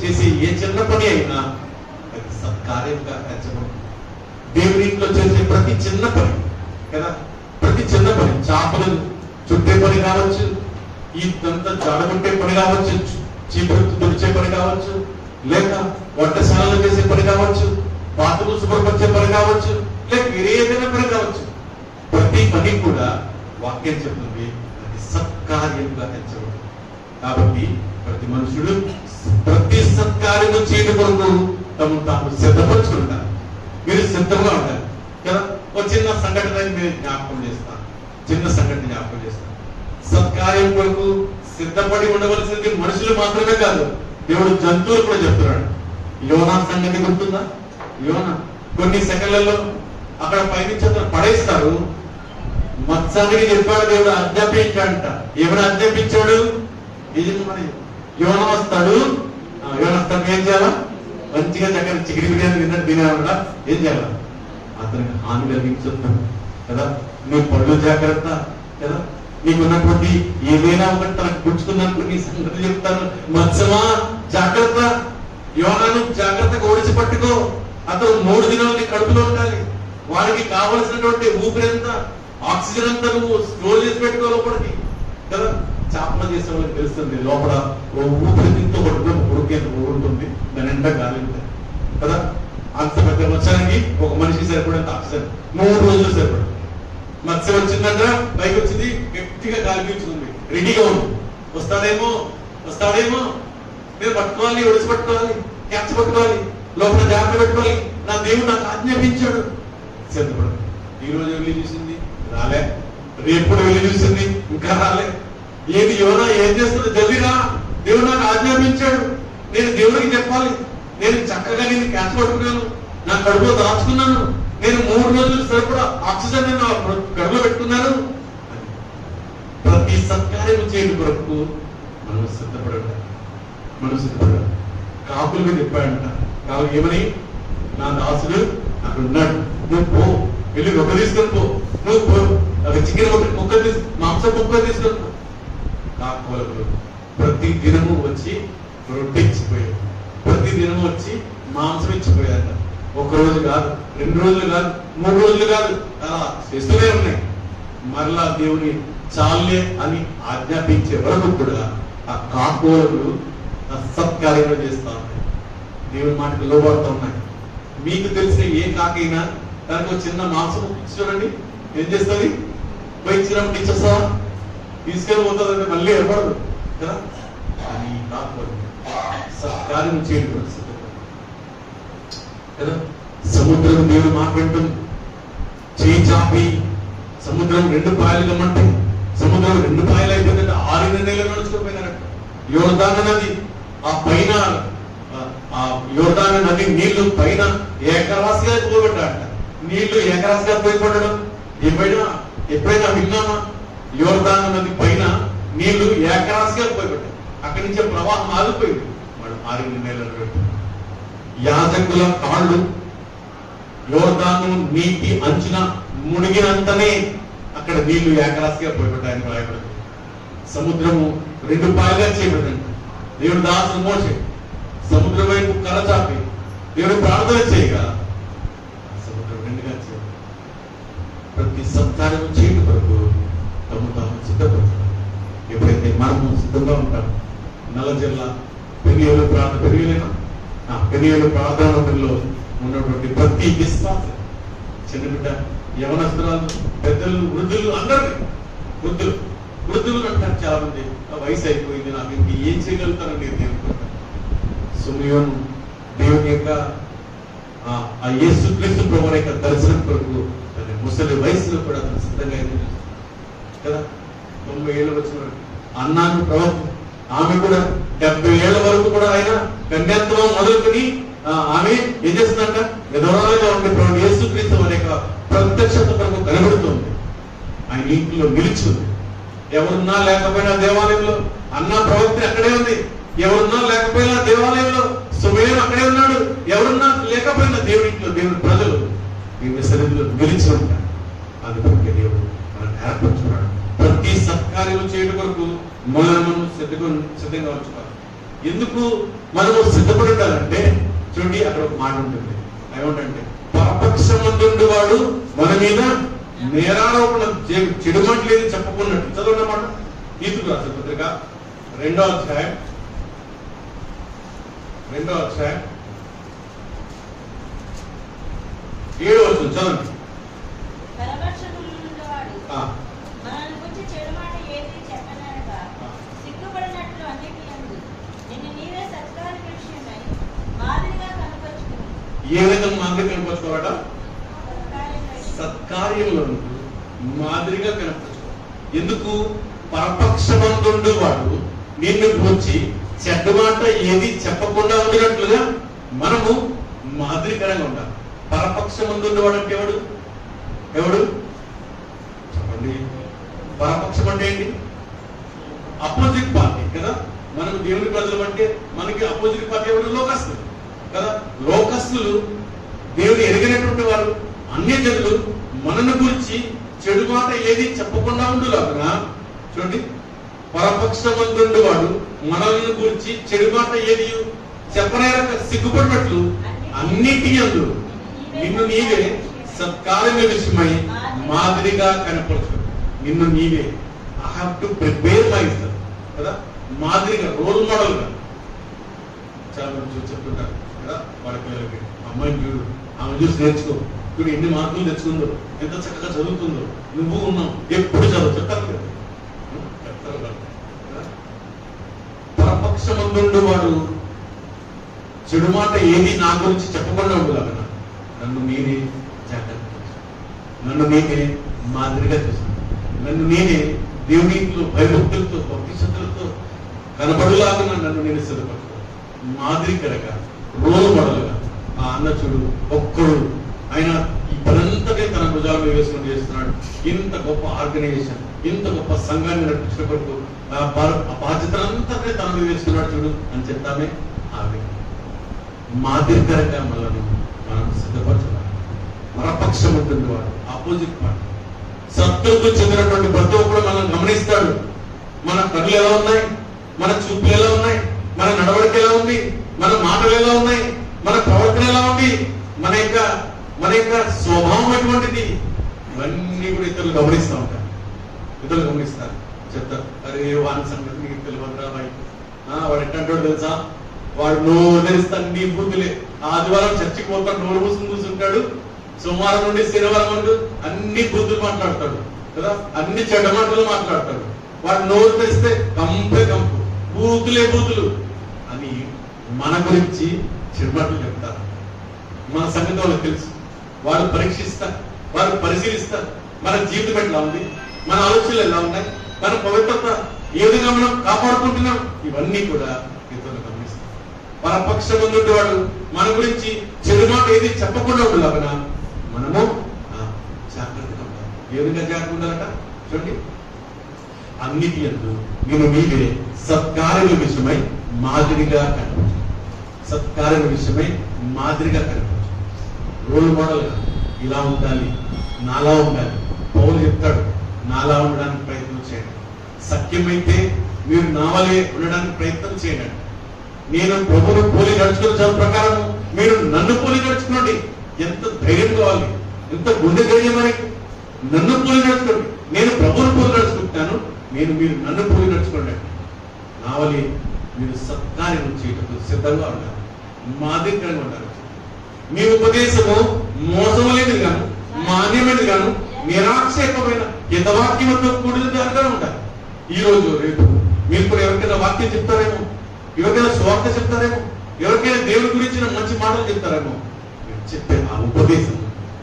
చేసే ఏ చిన్న పని అయినా అది సత్కార్యంగా ఎంచబడుతుంది. దేవుని ఇంట్లో చేసే ప్రతి చిన్న పని కదా, ప్రతి చిన్న పని, చేపలు చుట్టే పని కావచ్చు, ఇదంతా జాడగొట్టే పని కావచ్చు, చీపురు తుడిచే పని కావచ్చు, లేక వంటశాలలో చేసే పని కావచ్చు, బాతులు శుభ్రపరిచే పని కావచ్చు, లేక వేరే ఏదైనా పని కావచ్చు. ప్రతి పని కూడా వాక్యం చెప్తుంది అది సత్కార్యంగా ఎంచబడుతుంది. కాబట్టి ప్రతి మనుషుడు ప్రతి సత్కార్యము చేయడం కొరకు తాము సిద్ధపరచుకుంటారు. మీరు సిద్ధంగా ఉంటారు కదా. ఒక చిన్న సంఘటన మీరు జ్ఞాపకం చేస్తాను, చిన్న సంఘటన జ్ఞాపకం చేస్తాను. సత్కార్యం కొరకు సిద్ధపడి ఉండవలసింది మనుషులు మాత్రమే కాదు, దేవుడు జంతువులు కూడా చెప్తున్నాడు. యోనా సంగతి గుర్తుందా? యోనా కొన్ని సెకండ్లలో అక్కడ పైనుంచి పడేస్తారు. మత్స్యానికి చెప్పాడు, దేవుడు ఆజ్ఞాపించాడంట. ఏమైనా ఆజ్ఞాపించాడు? ఇది మరి యోనా వస్తాడు, ఏం చేయాలా? మంచిగా చక్కగా చికెన్ బిర్యానీ తిన్నట్టు తినేవాళ్ళ ఏం చేయాలా? అతనికి హాని కలిగించుతాను కదా. నీ పళ్ళు జాగ్రత్త కదా, నీకున్నటువంటి ఏదైనా ఒకటి తనకు గుర్చుకున్నప్పుడు నీ సంగతి చెప్తాను. మత్స్యమా జాగ్రత్త, యోనాను జాగ్రత్తగా ఓడిచి పట్టుకో. అతను 3 దినాలు నీ కడుపులో ఉండాలి. వాడికి కావలసినటువంటి ఊపిరంతా, ఆక్సిజన్ అంతా నువ్వు స్టోర్ చేసి పెట్టుకో లోపలికి కదా. చేపలు చేసే వాళ్ళకి తెలుస్తుంది, లోపల ఊపిరి తింటూ పట్టుకుని ఉడుతుంది, దాని నిండా గాలి ఉంటుంది కదా. అంత పెద్ద మత్స్యానికి ఒక మనిషి సరిపడేంత ఆక్సిజన్ 3 రోజులు సరిపడదు. మత్స్యం వచ్చిందంట, పైకి వచ్చింది, గట్టిగా గాలి పీల్చుకుంది, రెడీగా ఉంది. వస్తాడేమో నేను పట్టుకోవాలి, ఒడిసి పట్టుకోవాలి, క్యాప్స్ పట్టుకోవాలి, లోపల జాగ్రత్త పెట్టుకోవాలి, నా దేవుడు నాకు ఆజ్ఞాపించాడు. సిద్ధపడు. ఈ రోజు వెళ్ళి చూసింది, రాలే. రేపు వెళ్ళి చూసింది, ఇంకా రాలే. ఏది యోనా ఏం చేస్తుంది? జల్దిరా, దేవుడు నాకు ఆజ్ఞాపించాడు, నేను దేవుడికి చెప్పాలి, నేను చక్కగా నేను క్యాచ్ పట్టుకున్నాను, నా కడుపులో దాచుకున్నాను, నేను 3 రోజులు సరిపడా ఆక్సిజన్ నా కడుపులో పెట్టుకున్నాను. ప్రతి సత్కార్యం చేయడం కొరకు మనం సిద్ధపడాలి. కాపుల మీద చెప్పాడంట. కాబట్టి ఏమని? నా దాసుడు అక్కడ ఉన్నాడు, నువ్వు పో, వెళ్ళి రొట్టె తీసుకొని పో, నువ్వు పో, అక్కడ చికెన్ ముక్క మాంసం ముక్క తీసుకొని పో. కాపులకు ప్రతి దినము వచ్చి రొట్టె ఇచ్చిపోయాడు, ప్రతి దినము వచ్చి మాంసం ఇచ్చిపోయాడు. 1 రోజు కాదు, 2 రోజులు కాదు, 3 రోజులు కాదు, అలా చేస్తూనే ఉన్నాయి. మరలా దేవుని చాలే అని ఆజ్ఞాపించే వరకు కూడా ఆ కాపులు సత్కార్యంలో చేస్తా ఉన్నాయి, దేవుని మాటకు లోబడుతూ ఉన్నాయి. మీకు తెలిసిన ఏ కాకైనా దానికి ఒక చిన్న మాంసం చూడండి, ఏం చేస్తుంది? పోయి ఇచ్చినప్పుడు ఇచ్చేస్తావా? తీసుకెళ్ళి పోతుంది, మళ్ళీ ఏర్పడదు కదా. కానీ కాకపోతే సత్కార్యం చేయడం కదా. సముద్రం దేవుడు మాట్లాడుతుంది, చేయి చాపి సముద్రం 2 పాయలు కమ్మంటే సముద్రం 2 పాయలు అయిపోయిందంటే 6 నెలలు నడుచుకుపోయినారట. యోర్దాను నది ఆ పైన, ఆ యోర్దాను నది నీళ్లు పైన ఏకరాశిగా పోగొట్టాడట. నీళ్లు ఏకరాశిగా పోయిపడడం ఎప్పుడైనా విన్నామా? యోర్దాను నది పైన నీళ్లు ఏకరాశిగా పోయిపడ్డాయి. అక్కడి నుంచే ప్రవాహం ఆగిపోయింది. వాడు 6 నెలలు యాజకుల కాళ్ళు యోర్దాను నీటి అంచున మునిగినంతనే అక్కడ నీళ్లు ఏకరాశిగా పోయిపడ్డాయని రాయబడింది. సముద్రము 2 పాయలుగా చేయబడింది. దేవుడు దాసుడు మోసే సముద్రం వైపు కర్ర చాపి దేవుడు ప్రార్థన చేయగా సముద్రం 2గా చేయబడింది. ప్రతి సత్కార్యం చేయడం వరకు తాము సిద్ధపడుతున్నారు. ఎప్పుడైతే మనము సిద్ధంగా ఉంటాం, నల్లజల్ల పెరియలు ప్రార్థనలో ఉన్నటువంటి ప్రతి విశ్వాసం, చిన్నబిడ్డ, యవనస్తురాలు, పెద్దలు, వృద్ధులు, అందరినీ వృద్ధులు అంటారు చాలా మంది. వయసు అయిపోయింది, నాకు ఇంక ఏం చేయగలుగుతారండి దేవుని. సుమయోను దేవుని యొక్క ఆ యేసుక్రీస్తు ప్రభువు యొక్క దర్శనం కొరకు ముసలి వయసులో కూడా అతను సిద్ధంగా ఎదురు కదా. 90 ఏళ్ళు వచ్చిన అన్నాను ప్రవక్త, ఆమె కూడా 70 ఏళ్ల వరకు కూడా ఆయన కన్యాత్వం మొదలుకొని ఆమె ఏం చేస్తుందంట? విధవరాలుగా ఉండే ప్రభు యేసుక్రీస్తు అనే ప్రత్యక్షత మనకు కనబడుతుంది. ఆయన ఇంట్లో నిలిచింది. ఎవరున్నా లేకపోయినా దేవాలయంలో అన్న ప్రవక్త అక్కడే ఉంది. ఎవరున్నా లేకపోయినా దేవాలయంలో సుమయోను అక్కడే ఉన్నాడు. ఎవరున్నా లేకపోయినా దేవుడి ఇంట్లో దేవుడి ప్రజలు దేవుని సన్నిధిలో నిలిచి ఉంటారు. అందుకే దేవుడు మనం ఏర్పరచుకున్నాడు. ప్రతి సత్కార్యం చేయడం కొరకు మనం సిద్ధంగా ఉంచుకోవాలి. ఎందుకు మనము సిద్ధపడి ఉండాలంటే చూడండి, అక్కడ ఒక మాట ఉంటుంది. ఏమంటే పరపక్షమందుండు వాడు మన మీద నేరారోపణ చెడు మాట లేదు చెప్పకున్నట్టు. చదవన్నమాట తీతుకు రాసిన పత్రిక 2వ అధ్యాయం 7వ వచనం చదవండి. ఏ విధంగా మాదిరి కనపరచుకోవాలట? సత్కార్యంలో మాదిరిగా కనపరచుకోవాలి. ఎందుకు? పరపక్షమందుండు వాడు నిన్ను గురించి చెడ్డ మాట ఏది చెప్పకుండా ఉండినట్లుగా మనము మాదిరికరంగా ఉండాలి. పరపక్షమందుండు వాడు అంటే ఎవడు చెప్పండి. పరపక్షం అంటే ఏంటి? అపోజిట్ పార్టీ కదా. మనకు దేవుని ప్రజలు అంటే మనకి అపోజిట్ పార్టీ ఎవరు? లోకస్తులు కదా. లోకస్తులు దేవుని ఎరిగినటువంటి వారు, అన్యజనులు మనను గురించి చెడు మాట ఏది చెప్పకుండా ఉండులాగా చూడండి. పరపక్షమందుండు వాడు మనల్ని గురించి చెడు మాట ఏది చెప్పలేక సిగ్గుపడినట్లు అన్నిటి యందు నిన్ను నీవే సత్కార్య విషయమై మాదిరిగా కనపరచు. నిన్ను నీవే I have to prepare my self కదా. మాదిరిగా, రోల్ మోడల్ గా చాలా మంది చెప్తుంటారు కదా వాళ్ళ పిల్లలకి. అమ్మాయిని చూడు, ఆమె చూసి నేర్చుకో, చూడు ఎన్ని మార్కులు తెచ్చుకుందో, ఎంత చక్కగా చదువుతుందో, నువ్వు ఉన్నావు, ఎప్పుడు చదువు చెప్తారు కదా. పరపక్షమందుండు వాడు చెడు మాట ఏది నా గురించి చెప్పకుండా ఉండదు. నన్ను నేనే జాగ్రత్త, నన్ను నేనే మాదిరిగా చేస్తున్నాను, నన్ను నేనే దేవునితో భయభక్తులతో భక్తి శ్రద్ధలతో కనబడులాగా నన్ను నేను సిద్ధపడుతున్నాను. మాదిరికరగా, రోల్ మోడల్గా. ఆ అన్న చూడు, ఒక్కడు ఆయన ఈ పనంతటే తన భుజాల మీద వేసుకొని చేస్తున్నాడు. ఇంత గొప్ప ఆర్గనైజేషన్, ఇంత గొప్ప సంఘాన్ని నడిపించిన కొరకు ఆ బాధ్యతలంతటే తన మీద వేసుకున్నాడు చూడు అని చెప్తామే. ఆమె మాదిరికరంగా మనం సిద్ధపరచాలి. పరపక్షం ఉంటుంది వాడు, ఆపోజిట్ పార్టీ. శత్రువుకు చెందినటువంటి ప్రతి ఒక్కరు మనం గమనిస్తాడు. మన కళ్ళు ఎలా ఉన్నాయి, మన చూపులు ఎలా ఉన్నాయి, మన నడవడిక ఎలా ఉంది, మన మాటలు ఎలా ఉన్నాయి, మన ప్రవర్తన ఎలా ఉంది, మన యొక్క స్వభావం ఎటువంటిది, ఇవన్నీ కూడా ఇతరులు గమనిస్తూ ఉంటారు. ఇతరులు గమనిస్తారు, చెప్తారు, అరే వాని సంగతి నీకు తెలియదురా బాయ్, వాడు ఎట్టంటాడు తెలుసా, వాడు నోరు తెరిస్తే అన్ని బూతులే. ఆదివారం చర్చికి పోతాడు, నోరు మూసుకుని కూర్చుంటాడు. సోమవారం నుండి శనివారం వరకు అన్ని బూతులు మాట్లాడతాడు కదా, అన్ని చెడ్డ మాటలు మాట్లాడతాడు. వాడు నోరు తెరిస్తే కంపే కంపు, బూతులే బూతులు అని మన గురించి చెడుమాటలు చెప్తారు. మన సంగతి వాళ్ళకి తెలుసు. వాళ్ళు పరీక్షిస్తారు, వాళ్ళు పరిశీలిస్తారు మన జీవితం ఎట్లా ఉంది, మన ఆలోచనలు ఎలా ఉన్నాయి, మన పవిత్రత ఏ విధంగా మనం కాపాడుకుంటున్నాం, ఇవన్నీ కూడా ఇతరులు గమనిస్తారు. మన పక్షం ముందు వాడు మన గురించి చెడు మాట ఏది చెప్పకుండా ఉండలాగా మనము జాగ్రత్తగా ఉండాలి. ఏ విధంగా జాగ్రత్త ఉండాలట చూడండి, అన్నిటి యందు నేను మీరే సత్కార్యముల విషయమై మాదిరిగా కనిపించు. సత్కార్యముల విషయమై మాదిరిగా కనిపించు. రోల్ మోడల్ ఇలా ఉండాలి, నాలా ఉండాలి. పౌలు చెప్తాడు, నాలా ఉండడానికి ప్రయత్నం చేయండి. సత్యమైతే మీరు నావలే ఉండడానికి ప్రయత్నం చేయండి. నేను ప్రభువును పోలి నడుచుకున్న ప్రకారం మీరు నన్ను పోలి నడుచుకోండి. ఎంత ధైర్యం కావాలి, ఎంత గుండె ధైర్యం మనకి. నన్ను పోలి నడుచుకోండి, నేను ప్రభువును పోలి నడుచుకుంటాను, మీరు నన్ను పోలి నడుచుకోండి. నావలి మీరు సత్కార్యం చేయటం సిద్ధంగా ఉండాలి, మాదిరికరంగా ఉండాలి. మీ ఉపదేశము మోసం లేదు గాను, మాన్యమైనది గాను, నిరాక్షేపమైన హితవాక్యంతో కూడిన దానిగా ఉండాలి. ఈ రోజు రేపు మీరు కూడా ఎవరికైనా వాక్యం చెప్తారేమో, ఎవరికైనా స్వార్థ చెప్తారేమో, ఎవరికైనా దేవుడి గురించిన మంచి మాటలు చెప్తారేమో, చెప్పే ఆ ఉపదేశం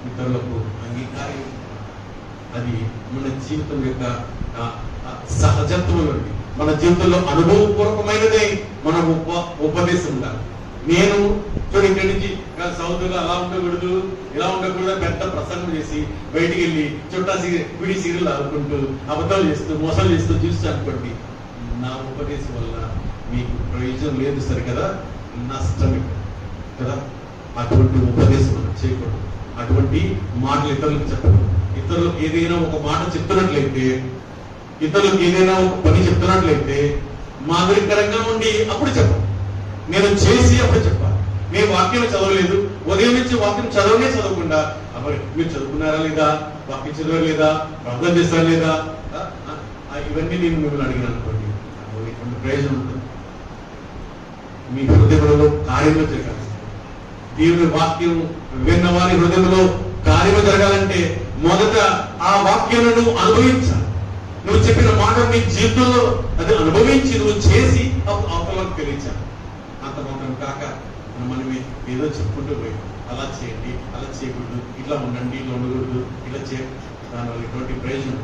ఇతరులకు అంగీకారం. అది మన జీవితం యొక్క సహజత్వం, మన జీవితంలో అనుభవపూర్వకమైనదే మన ఉపదేశం ఉండాలి. నేను చూడు ఇక్కడి నుంచి సౌత్లో అలా ఉండకూడదు, ఇలా ఉండకూడదు, పెద్ద ప్రసంగం చేసి బయటికి వెళ్ళి చుట్టా విడి సీరియల్ ఆడుకుంటూ అబద్ధాలు చేస్తూ మోసాలు చేస్తూ చూస్తూ అనుకోండి, నా ఉపదేశం వల్ల మీకు ప్రయోజనం లేదు సరే కదా, నష్టమే కదా. అటువంటి ఉపదేశం మనం చేయకూడదు. అటువంటి మాటలు ఇతరులకు చెప్పకూడదు. ఇతరులకు ఏదైనా ఒక మాట చెప్తున్నట్లయితే, ఇతరులకు ఏదైనా ఒక పని చెప్తున్నట్లయితే మాదిరికరంగా ఉండి అప్పుడు చెప్పాలి. నేను చేసి అప్పుడు చెప్పాలి. నేను వాక్యం చదవలేదు, ఉదయం నుంచి వాక్యం చదవకుండా అప్పుడు మీరు చదువుకున్నారా లేదా, వాక్యం చదవలేదా, ప్రార్థన చేస్తారా లేదా, ఇవన్నీ నేను మిమ్మల్ని అడిగిన అనుకోండి, ప్రయోజనం ఉంటుంది. మీ హృదయంలో కార్యము జరగాలి. దేవుని వాక్యం విన్న వారి హృదయంలో కార్యము జరగాలంటే మొదట ఆ వాక్యాలను అనుభవించాలి. నువ్వు చెప్పిన మాట నీ జీవితంలో అది అనుభవించి నువ్వు చేసి అవతలకు తెలియచాలి. అంత మాత్రం కాక మనం ఏదో చెప్పుకుంటూ పోయి అలా చేయండి, అలా చేయకూడదు, ఇట్లా ఉండండి, ఇట్లా ఉండకూడదు, ఇట్లా చేయండి, దానివల్ల ఎటువంటి ప్రయోజనం.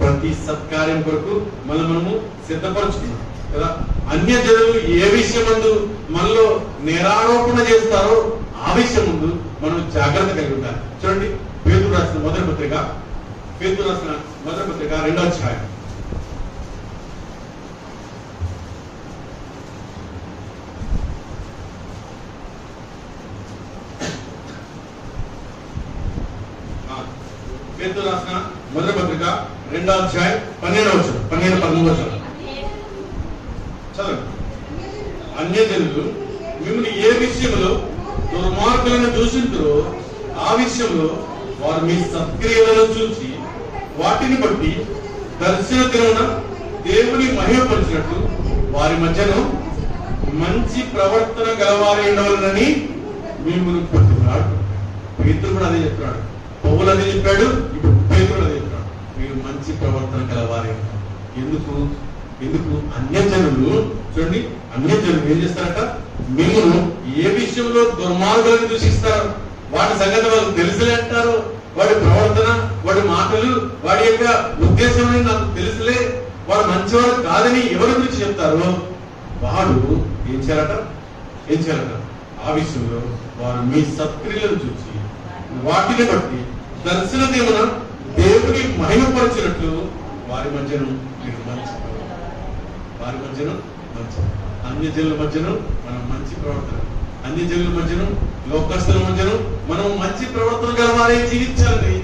ప్రతి సత్కార్యం కొరకు మనము సిద్ధపరచుకున్నాం కదా. అన్య జనులు ఏ విషయం ముందు మనలో నేరారోపణ చేస్తారో ఆ విషయం ముందు మనం జాగ్రత్త కలిగి ఉండాలి. చూడండి, పేతురు రాసిన మొదటి పత్రిక 2వ అధ్యాయం. పేతురు రాసిన మొదటి పత్రిక 2వ అధ్యాయం 12-13 చదవండి. అన్యజనులు మిమ్మల్ని ఏ విషయంలో దుర్మార్గులను దూషించురో ఆ విషయంలో వారు మీ సత్క్రియలను చూసి వాటిని బట్టి దర్శన దినమున దేవుని మహిమపరిచినట్టు వారి మధ్యను మంచి ప్రవర్తన గలవారి ఉండవాలని మిమ్మల్ని పడుతున్నాడు. పేతురు కూడా అదే చెప్తున్నాడు, పౌలు అదే చెప్పాడు, ఇప్పుడు పేతురు అదే చెప్తున్నాడు. మీరు మంచి ప్రవర్తన గలవారి. ఎందుకు అన్యజనులు చూడండి, అన్యజనులు ఏం చేస్తారట, మిమ్మల్ని ఏ విషయంలో దుర్మార్గులను దూషిస్తారు, వాటి సంగతి వాళ్ళకి తెలుసులే అంటారు. వాడి ప్రవర్తన, వాడి మాటలు, వాడి యొక్క ఉద్దేశం నాకు తెలుసులే, వాడు మంచివాడు కాదని ఎవరి గురించి చెప్తారో వాడు ఏం చేయాలట ఆ విషయంలో వారు మీ సత్క్రియలను చూసి వాటిని బట్టి దర్శన దేవున దేవుని మహిమపరిచినట్లు వారి మధ్యను మీరు మంచి అన్యజనుల మధ్యను మనం మంచి ప్రవర్తన, అన్యజనుల మధ్యను లోకస్తుల మధ్యను మనం మంచి ప్రవర్తన గల వారే జీవించాలని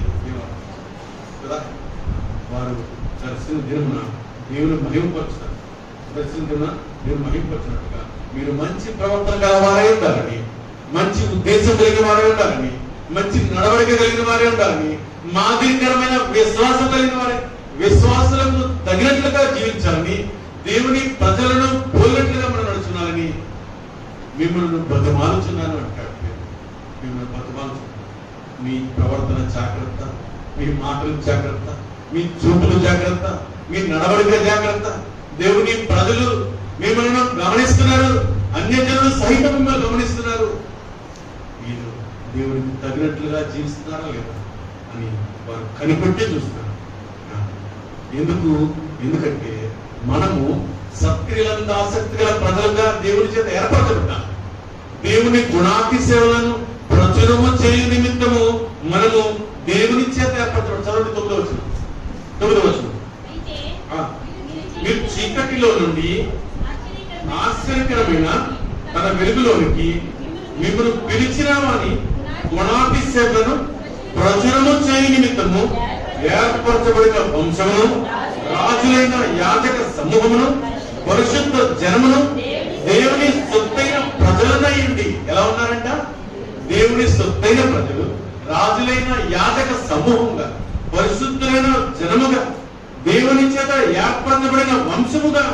కదా. వారు దర్శన దినమున దేవుని మహిమపరుచుతారు. దర్శన దిన దేవుని మహిమపరిచినట్టుగా మీరు మంచి ప్రవర్తన గల వారే ఉండాలని, మంచి ఉద్దేశం కలిగిన వారే ఉండాలని, మంచి నడవడిక కలిగిన వారే ఉండాలని, మాదిరికరమైన విశ్వాసం కలిగిన వారే, విశ్వాసులకు తగినట్లుగా జీవించాలని, దేవుని ప్రజలను పోలినట్లుగా మనం నడుచున్నానని మిమ్మల్ని బతిమాలుచున్నాను అంటాడు. మిమ్మల్ని బతిమాలుచున్నాను. మీ ప్రవర్తన జాగ్రత్త, మీ మాటలు జాగ్రత్త, మీ చూపులు జాగ్రత్త, మీ నడవడిక జాగ్రత్త. దేవుని ప్రజలు మిమ్మల్ని గమనిస్తున్నారు, అన్యజనులు సహితం మిమ్మల్ని గమనిస్తున్నారు. మీరు దేవునికి తగినట్లుగా జీవిస్తున్నారా లేదా అని వారు కనిపెట్టి చూస్తున్నారు. ఎందుకంటే మనము సత్క్రియలంతా ఆసక్తి గల ప్రజలుగా దేవుని చేత ఏర్పరచబడ్డాం. దేవుని గుణాతిశయాలను ప్రచురము చేయు నిమిత్తము మనము దేవుని చేత ఏర్పరచబడ్డాం. చదవండి 9వ వచనం. మీరు చీకటిలో నుండి ఆశ్చర్యకరమైన తన వెలుగులోనికి మిమ్మల్ని పిలిచిన వాని గుణాతిశయాలను ప్రచురము చేయు నిమిత్తము ఏర్పరచబడిన వంశమును, రాజులైన యాజక సమూహమును, పరిశుద్ధ జనమును, దేవుని సొత్తైన ప్రజలనయ్యండి. ఎలా ఉన్నారంట? దేవుని సొత్తైన ప్రజలు, రాజులైన యాజక సమూహంగా, పరిశుద్ధులైన జనముగా, దేవుని చేత ఏర్పరచబడిన వంశముగా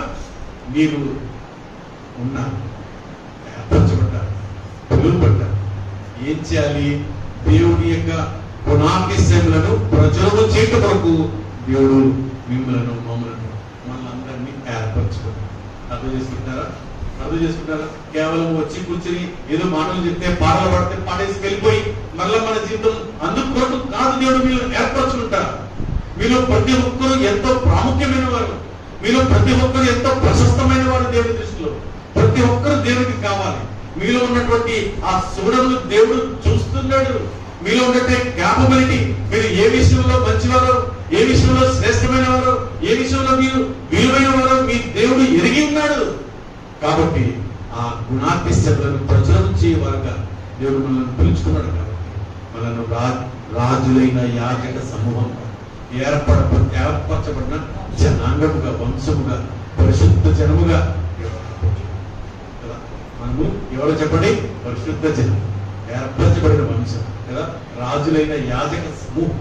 మీరు ఉన్నారు. ఏర్పరచబడ్డారు, పిలువబడ్డారు. ఏం చేయాలి? దేవుని యొక్క గుణాతిశయములను ప్రజలను చేయట కొరకు దేవుడు మిమ్మలను మమ్మలను మనందరినీ ఏర్పరచుకుంటారు. అర్థం చేసుకుంటారా? కేవలం వచ్చి కూర్చుని ఏదో మాటలు చెప్తే, పాటలు పడితే పాడేసి వెళ్ళిపోయి మళ్ళీ మన జీవితం అందుకు కొరకు కాదు. దేవుడు మీరు ఏర్పరచుకుంటారు. మీలో ప్రతి ఒక్కరు ఎంతో ప్రాముఖ్యమైన వారు, మీలో ప్రతి ఒక్కరు ఎంతో ప్రశస్తమైన వారు దేవుని దృష్టిలో. ప్రతి ఒక్కరు దేవుడికి కావాలి. మీలో ఉన్నటువంటి ఆ సుగుణములు దేవుడు చూస్తున్నాడు. మీలో ఉన్నట్టే క్యాపబిలిటీ, మీరు ఏ విషయంలో మంచివారో, ఏ విషయంలో శ్రేష్టమైన వారో, ఏ విషయంలో మీరు విలువైన వారో మీ దేవుడు ఎరిగి ఉన్నాడు. కాబట్టి ఆ గుణాతిశయములను ప్రచురం చేయవారుగా దేవుడు మనల్ని పిలుచుకున్నాడు. కాబట్టి మనల్ని రాజులైన యాజక సమూహంగా ఏర్పరచబడిన జనాంగముగా, వంశముగా, పరిశుద్ధ జనముగా కదా. మనము ఎవరో చెప్పండి? పరిశుద్ధ జనం, ఏర్పరచబడిన వంశం కదా. రాజులైన యాజక సమూహం.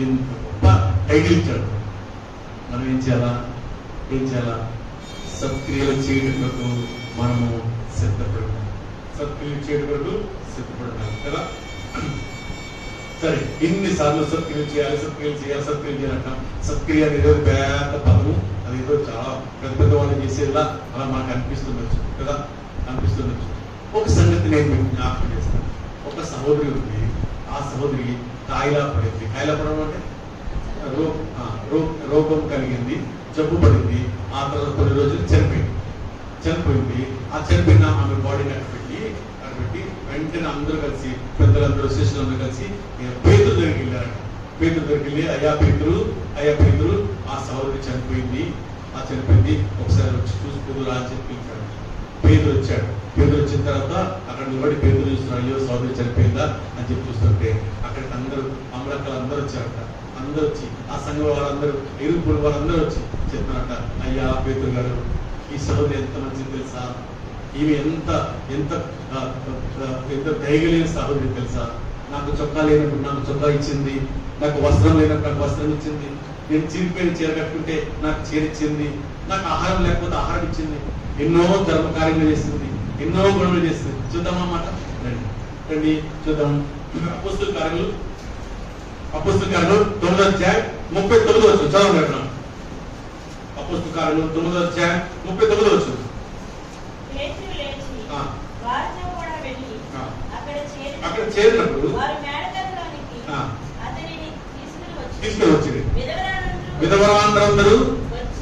ఎంత గొప్ప టైటిల్ ఇచ్చాడు. మనం ఏం చేయాలా? సత్క్రియలు చేయటకు మనము సిద్ధపడతాం. సత్క్రియలు చేయటకు సిద్ధపడతాం కదా. సరే, ఎన్నిసార్లు సత్క్రియలు చేయాలంటాం. సత్క్రియ అనేది పెద్ద పదము. అది ఏదో చాలా పెద్ద వాళ్ళు చేసేలా అలా మనకు అనిపిస్తుండొచ్చు కదా, అనిపిస్తుండొచ్చు. ఒక సంగతి నేను మీకు జ్ఞాపకం చేస్తాను. ఒక సహోదరి ఉంది. ఆ సహోదరి కాయిలా పడింది. కాయిలా పడడం అంటే రోగం కలిగింది, జబ్బు పడింది. ఆ తర్వాత కొన్ని రోజులు చనిపోయింది. ఆ చనిపోయిన ఆమె బాడీని అక్కడపెట్టి వెంటనే అందరూ కలిసి, పెద్దలందరూ, శిష్యులందరూ కలిసి పేతురు దగ్గరికి వెళ్ళారట. పేతురు దగ్గరికి వెళ్ళి, అయ్యా పేతురు, ఆ సహోదరి చనిపోయింది, ఒకసారి వచ్చి చూసుకుదురా అని చెప్పి పిలిచాడు. పేతురు వచ్చాడు. పేతురు వచ్చిన తర్వాత అక్కడ నిలబడి పేతురు చూస్తున్నాడు. అయ్యో సహోదరి చనిపోయిందా అని చెప్పి చూస్తుంటే అక్కడికి అందరూ అమలక్కలు అందరూ వచ్చారట. అందరూ వచ్చి, ఆ సంఘం వాళ్ళందరూ, ఇరుపుడు వాళ్ళందరూ వచ్చి చెప్తున్నారట, అయ్యా పేతురు గారు, ఈ సహోదరి ఎంత మంచిది తెలుసా? ఈమె ఎంత ఎంత ఎంత దయగలేని సహోదరి తెలుసా? నాకు చొక్కా లేనప్పుడు నాకు చొక్కా ఇచ్చింది, నాకు వస్త్రం లేనప్పుడు నాకు వస్త్రం ఇచ్చింది, నేను చిరిపోయిన చీర కట్టుకుంటే నాకు చీర ఇచ్చింది, నాకు ఆహారం లేకపోతే ఆహారం ఇచ్చింది, ఎన్నో ధర్మకార్యలు చేస్తుంది, ఎన్నో గొడవలు చేస్తుంది. చూద్దాం అన్నమాట. రండి చూద్దాం. అపోస్తలుల కార్యాలు 9వ అధ్యాయం 39వ వచనం చదవండి. అపోస్తలుల కార్యాలు 9వ అధ్యాయం 39వ వచనం. అక్కడ చేరినప్పుడు తీసుకుని వచ్చింది. విధవరాండ్రందరూ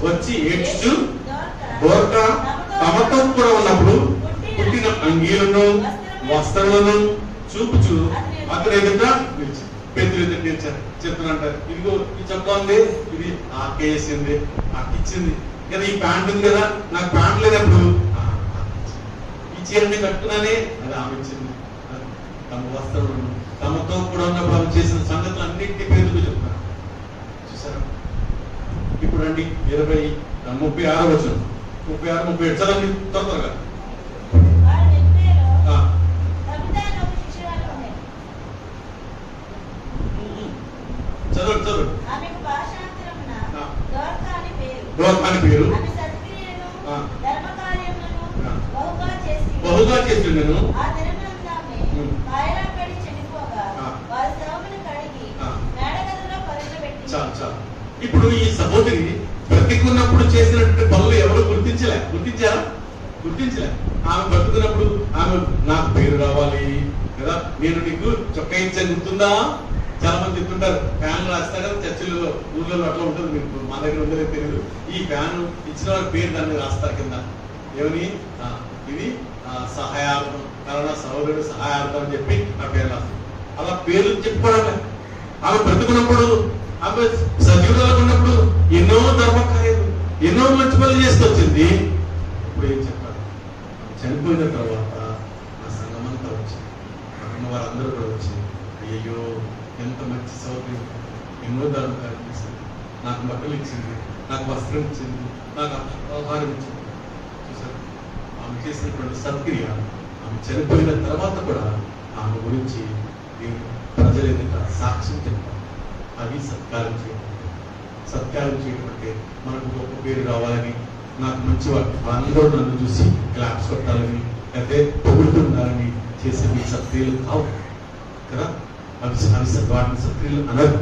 వచ్చి ఏడ్చుచు దోర్కా తమతో కూడా ఉన్నప్పుడు పుట్టిన అంగీలను, వస్త్రములను చూపుచు అతని ఎదుట నిలిచి, పేతురు ఎదుట నిలిచారు. చెప్తున్నంటారు, ఇదిగో ఈ చెప్పండి, ఇది ఆకేసింది, ఆకిచ్చింది కదా. ఈ ప్యాంట్ ఉంది కదా, నాకు ప్యాంట్ లేనప్పుడు ఈ చీరని కట్టుకున్నానే, అది ఆమె ఇచ్చింది. తమ వస్త్రములను, తమతో కూడా ఉన్నప్పుడు ఆమె చేసిన సంగతులు అన్నింటినీ పేతురు చెప్తున్నారు. చూసారా? ఇప్పుడు రండి 36వ వచనం. 36, 37 చదవండి త్వరగా. చదవండి. దోర్కా అని పేరు. కాయలాపడి చెడిపోగా వారి శవమును కడిగి మేడగదిలో పరుండబెట్టి. చాలు. ఇప్పుడు ఈ సహోదరి బ్రతికున్నప్పుడు చేసినటువంటి పనులు ఎవరు గుర్తించారా? ఆమె బ్రతుకున్నప్పుడు ఆమె నాకు పేరు రావాలి కదా, నేను నీకు చొక్కా ఇచ్చాను గుర్తుందా? చాలా మంది చెప్తుంటారు, ఫ్యాన్లు రాస్తారు కదా చర్చిలలో, ఊర్లలో అట్లా ఉంటుంది. మీకు మా దగ్గర ఉండేది తెలియదు. ఈ ఫ్యాన్ ఇచ్చిన వారి పేరు దాని మీద రాస్తారు కింద. ఏమని? ఇది సహాయార్థం, కరోనా సహోదరుడు సహాయార్థం అని చెప్పి ఆ పేరు రాస్తారు. అలా పేర్లు చెప్పుకోవడమే. ఆమె బ్రతుకున్నప్పుడు, ఆమె సజీవురాలు ఉన్నప్పుడు ఎన్నో ధర్మకార్యాలు, ఎన్నో మంచి పనులు చేసుకొచ్చింది. ఇప్పుడు ఏం చెప్పారు? చనిపోయిన తర్వాత నా సంఘమంతా వచ్చి, అక్కడ వారందరూ కూడా వచ్చి, అయ్యో ఎంత మంచి సౌకర్యం, ఎన్నో ధర్మకార్యం చేసింది, నాకు బట్టలు ఇచ్చింది, నాకు వస్త్రం ఇచ్చింది, నాకు ఆహారం ఇచ్చింది. చూసారు ఆమె చేసినటువంటి సత్క్రియ. ఆమె చనిపోయిన తర్వాత కూడా ఆమె గురించి ప్రజల ఎదుట సాక్ష్యం చెప్పాలి. అవి సత్కారం చేయడం. సత్కారం చేయడం అంటే మనకు గొప్ప పేరు రావాలని, నాకు మంచి అందరూ నన్ను చూసి క్లాప్స్ కొట్టాలని, లేకపోతే పొగుడుతుండాలని చేసే సత్క్రియలు కావు కదా. అవి వాటిని సత్క్రియలు అనరు.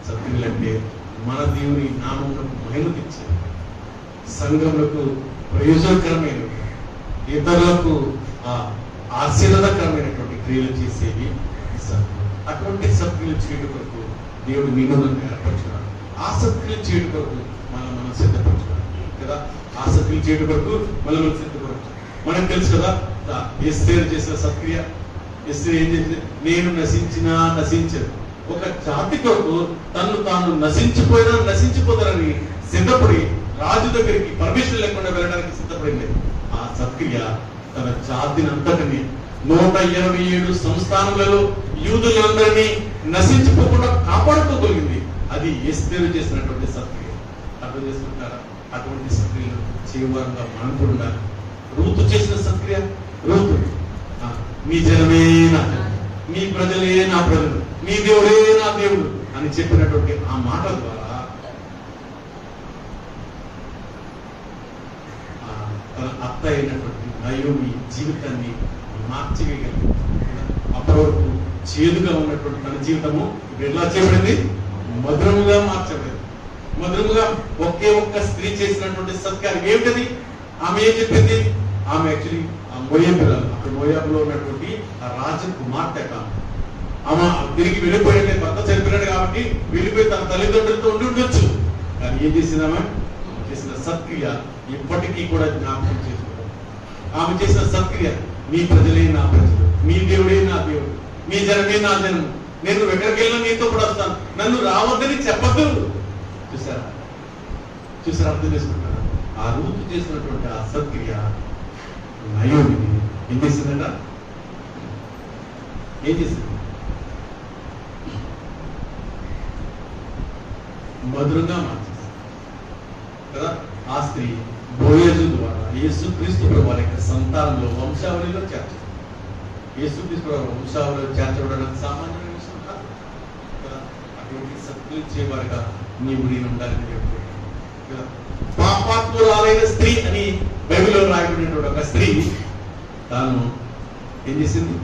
సత్క్రియలు అంటే మన దేవుని నామమునకు మహిమ తెచ్చే, సంఘములకు ప్రయోజనకరమైన, ఇతరులకు ఆశీర్వాదకరమైనటువంటి క్రియలు చేసేవి సత్క్రియలు. అటువంటి సత్క్రియలు చేయడం కొరకు దేవుడు నిన్ను ఏర్పరచున్నాడు. ఆ సత్క్రియలు చేయడం కొరకు మనం సిద్ధపరచున్నాడు కదా. ఆ సత్క్రియలు చేయడం కొరకు మనం సిద్ధపరచు. మనకు తెలుసు కదా, ఎస్తేరు చేసిన సత్క్రియ. ఎస్తేరు ఏం చేసింది? నేను నశించదు. ఒక జాతి కొరకు తను తాను నశించిపోతారని సిద్ధపడి రాజు దగ్గరికి పర్మిషన్ లేకుండా వెళ్ళడానికి సిద్ధపడింది. ఆ సత్క్రియ తన జాతిని అంతటిని 187 సంస్థానములలో యూదులందరినీ నశించిపోకుండా కాపాడుకోగలిగింది. అది ఎస్తేరు చేసినటువంటి సత్క్రియ. అర్థం చేసుకుంటారా? అటువంటి సత్క్రియలు చేయవారంగా మనం కూడా ఉండాలి. రూతు చేసిన సత్క్రియ. రూతు మీ జనమే నా జనం, మీ ప్రజలే నా ప్రజలు, మీ దేవుడే నా దేవుడు అని చెప్పినటువంటి ఆ మాట ద్వారా తన అత్త అయినటువంటి నయోమి జీవితాన్ని మార్చివేయగలిగింది. అప్పటి వరకు చేదుగా ఉన్నటువంటి తన జీవితము ఎలా చేయబడింది? మధురముగా మార్చబడింది. మధురముగా ఒకే ఒక్క స్త్రీ చేసినటువంటి సత్కారం ఏమిటది? ఆమె ఏం చెప్పింది? ఆమె యాక్చువల్లీ మోయాబురాలు, అక్కడ మోయాబులో ఉన్నటువంటి ఆ రాజకుమార్తె. ఆమె తిరిగి వెళ్ళిపోయాడు, భర్త చనిపోయాడు కాబట్టి వెళ్ళిపోయి తన తల్లిదండ్రులతో ఉండి ఉండొచ్చు. కానీ ఏం చేసిందామె? చేసిన సత్క్రియ ఇప్పటికీ కూడా జ్ఞాపకం చేసుకోవడం. ఆమె చేసిన సత్క్రియ, మీ ప్రజలే నా ప్రజలు, మీ దేవుడే నా దేవుడు, మీ జనమే నా జనము, నేను ఎక్కడికి వెళ్ళినా నీతో కూడా వస్తాను, నన్ను రావద్దని చెప్పద్దు. చూసారా? అర్థం చేసుకుంటారా? ఆ రూతు చేసినటువంటి ఆ సత్క్రియ నయోమిని ఏం చేసిందంట? ఏం చేసింది? మధురంగా మార్చేసింది కదా. ఆ స్త్రీ బోయజు ద్వారా యేసుక్రీస్తు వారి యొక్క సంతానంలో వంశావళిలో చేర్చదు. యేసుక్రీస్తు వంశావళిలో చేర్చబడడానికి సామాన్యమైన విషయం కాదు కదా. అటువంటి సత్కరించేవారుగా నీవు నేను ఉండాలని చెప్తున్నాను. పాపాత్మురాలైన స్త్రీ అని బైబిల్లో రాయబడినటువంటి ఒక స్త్రీ తాను ఏం చేసింది?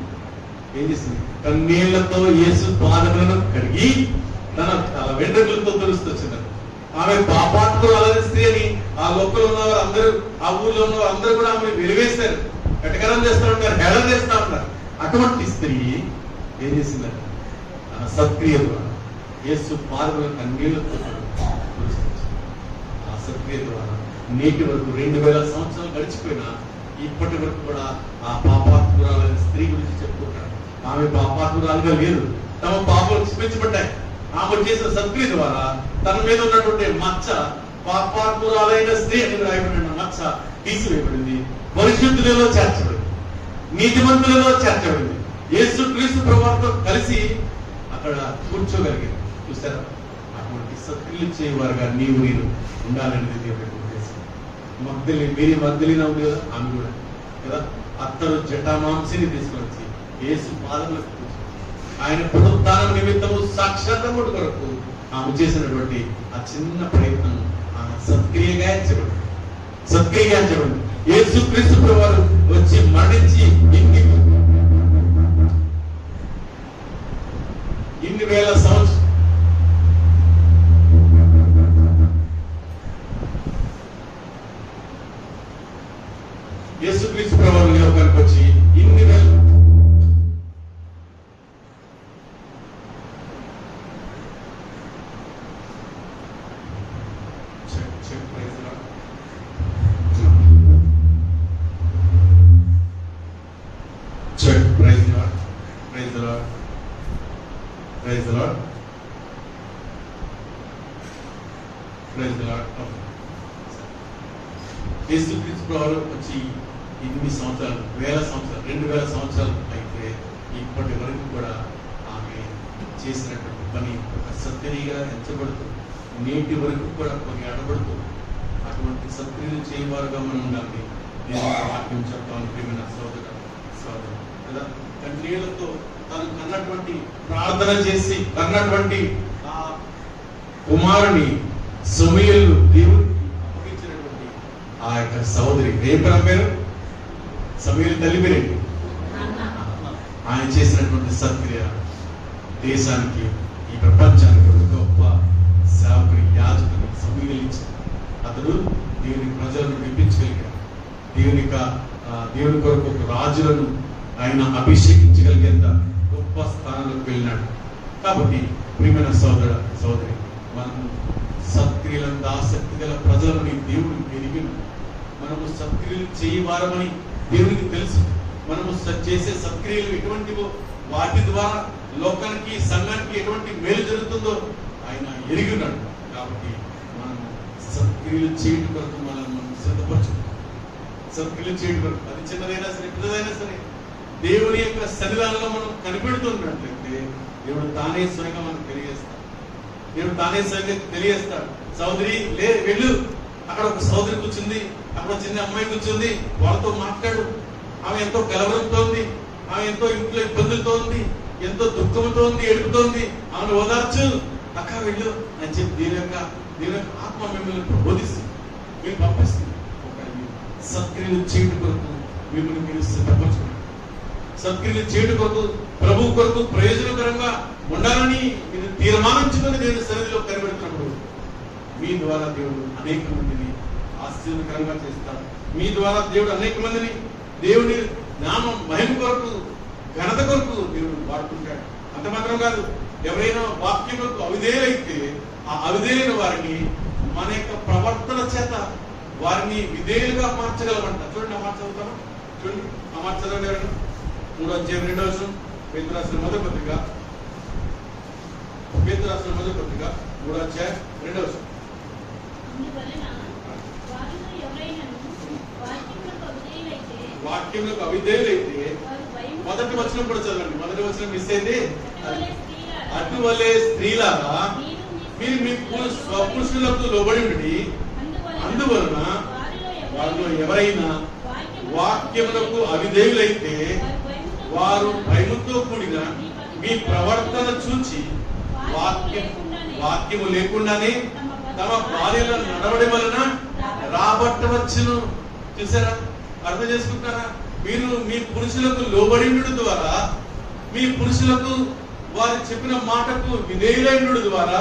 కన్నీళ్లతో యేసు పాదములను కడిగి తన వెంట్రుకలతో తుడుస్తొచ్చింది. ఆమె పాపాత్మురాలైన స్త్రీ అని ఆ లోకంలో ఉన్నవారు అందరూ, ఆ ఊర్లో ఉన్నవారు అందరూ కూడా ఆమె వెలివేస్తారు, కటకరం చేస్తూ ఉంటారు, హేళన చేస్తూ ఉంటారు. అటువంటి స్త్రీ ఏం చేసిందంట? సత్క్రియ ద్వారా యేసు పాదములను కన్నీళ్లతో ఆ సత్క్రియ ద్వారా నేటి వరకు 2000 సంవత్సరాలు గడిచిపోయినా ఇప్పటి వరకు కూడా ఆ పాపాత్మురాలైన స్త్రీ గురించి చెప్పుకుంటారు. ఆమె పాపాత్మురాలుగా లేదు, తమ పాపాలు క్షమించబడ్డాయి. ఆమె చేసిన సత్క్రియ ద్వారా తన మీద ఉన్నటువంటి మచ్చ, పాపాత్మురాలైన స్త్రీ అని రాయబడిన మచ్చ తీసివేయబడింది, పరిశుద్ధులలో చేర్చబడింది, నీతిమంతులలో చేర్చబడింది, యేసుక్రీస్తు ప్రభువుతో కలిసి అక్కడ కూర్చోగలిగింది. చూసారా? అటువంటి సత్క్రియలు చేయవారుగా నీవు నేను ఉండాలనేది దేవుడి ఉద్దేశం. మగ్దలినా ఉంది కదా, ఆమె కూడా కదా అత్తరు జటామాంసిని తీసుకొచ్చి యేసు పాదములకు ఆయన పునరుత్థానం నిమిత్తము సాక్షాత్కారముడు కొరకు ఆమె చేసినటువంటి ఆ చిన్న ప్రయత్నం సత్క్రియగా ఎంచబడింది. యేసుక్రీస్తు ప్రభువు వచ్చి మరణించి 2000 సంవత్సరం యేసుక్రీస్తు ప్రభువు లోకానికి వచ్చి ఇన్ని వేల యేసుక్రీస్తు ప్రభువు వచ్చి ఇన్ని సంవత్సరాలు 2000 సంవత్సరాలు అయితే ఇప్పటి వరకు కూడా ఆమె చేసినటువంటి పని ఒక సత్క్రియగా ఎంచబడుతుంది. నేటి వరకు కూడా కొన్ని అడబడుతుంది. అటువంటి సత్క్రియలు చేయవారుగా మనం ఉండాలి. నేను వాక్యం చెప్తాను ప్రియమైన సోదరు కదా. కన్నీళ్లతో తను కన్నటువంటి ప్రార్థన చేసి కన్నటువంటి ఆ కుమారుని సమూయేలు దేవుడికి అప్పగించినటువంటి ఆ యొక్క సహోదరి పేరు సమూయేలు తల్లి పేరేంటి? ఆయన చేసినటువంటి సత్క్రియ దేశానికి ఈ ప్రపంచానికి ఒక గొప్ప సేవకుని యాజకుని సమూయేలు ఇచ్చారు. అతడు దేవుని ప్రజలను విప్పించగలిగాడు. దేవుని కొరకు ఒక రాజులను ఆయన అభిషేకించగలిగేంత గొప్ప స్థానంలోకి వెళ్ళినాడు. కాబట్టి ప్రియమైన సోదరి మనము సత్క్రియలంత ఆసక్తి గల ప్రజలని దేవుడు ఎరిగిన మనము సత్క్రియలు చేయవారమని దేవునికి తెలుసు. మనము చేసే సత్క్రియలు ఎటువంటివో వాటి ద్వారా లోకానికి సంఘానికి ఎటువంటి మేలు జరుగుతుందో ఆయన ఎరిగి ఉన్నాడు. కాబట్టి మనం సత్క్రియలు చేయడం కొరకు మనం సిద్ధపరచుకుంటాం. సత్క్రియలు చేయడం కొరకు అది చిన్నదైనా సరే పెద్దదైనా సరే దేవుని యొక్క సన్నిధానంలో మనం కనిపెడుతున్నట్లయితే దేవుడు తానే స్వయంగా మనం తెలియజేస్తాడు. సోదరి వెళ్ళు, అక్కడ ఒక సోదరి కూర్చుంది, అక్కడ చిన్న అమ్మాయి కూర్చుంది, వాళ్ళతో మాట్లాడు. ఆమె ఎంతో కలవరంతో ఉంది, ఆమె ఎంతో ఇంట్లో ఇబ్బందులతో ఉంది, ఎంతో దుఃఖంతో ఉంది, ఏడుపుతోంది. ఆమెను ఓదార్చు, అక్క వెళ్ళు అని చెప్పి దేవుని యొక్క ఆత్మ మిమ్మల్ని ప్రబోధిస్తుంది, మీరు పంపిస్తుంది. ఒక సత్క్రియలు చేయడం కొరకు మిమ్మల్ని మీరు సిద్ధపరచుకోండి. సత్క్రియలు చేయడం కొరకు ప్రభు కొరకు ప్రయోజనకరంగా ఉండాలని మీరు తీర్మానించుకొని దేవుని సన్నిధిలో కనిపెడుతున్నప్పుడు మీ ద్వారా దేవుడు అనేక మందిని ఆశీర్వదకరంగా చేస్తాడు. మీ ద్వారా దేవుడు అనేక మందిని దేవుని నామం మహిమ కొరకు ఘనత కొరకు దేవుడు వాడుకుంటాడు. అంత మాత్రం కాదు, ఎవరైనా వాక్యములకు అవిధేయులైతే ఆ అవిధేయుల వారిని మన యొక్క ప్రవర్తన చేత వారిని విధేయులుగా మార్చగలమంట. చూడండి ఆ మాట చదువుతాను, చూడండి ఆ మాట చదవండి. ఎవరైనా 3వ అధ్యాయం 2వ వచనం, పేతురు రాసిన మొదటి పత్రిక 3వ అధ్యాయం 2వ వచనం. వాక్యములకు అవిధేయులైతే మొదటి వచనం కూడా చదవండి. మొదటి వచనం మిస్ అయింది. అటువలే స్త్రీలారా మీరు మీ స్వపురుషులకు లోబడి ఉండి, అందువలన వారిలో ఎవరైనా వాక్యములకు అవిధేయులైతే వారు భయముతో కూడిన మీ ప్రవర్తన చూచి వాక్యము లేకుండానే తమ భార్యల నడవడి వలన రాబట్టవచ్చును. చూసారా, అర్థం చేసుకుంటారా? మీరు మీ పురుషులకు లోబడినడు ద్వారా, మీ పురుషులకు వారు చెప్పిన మాటకు విధేయులైనడు ద్వారా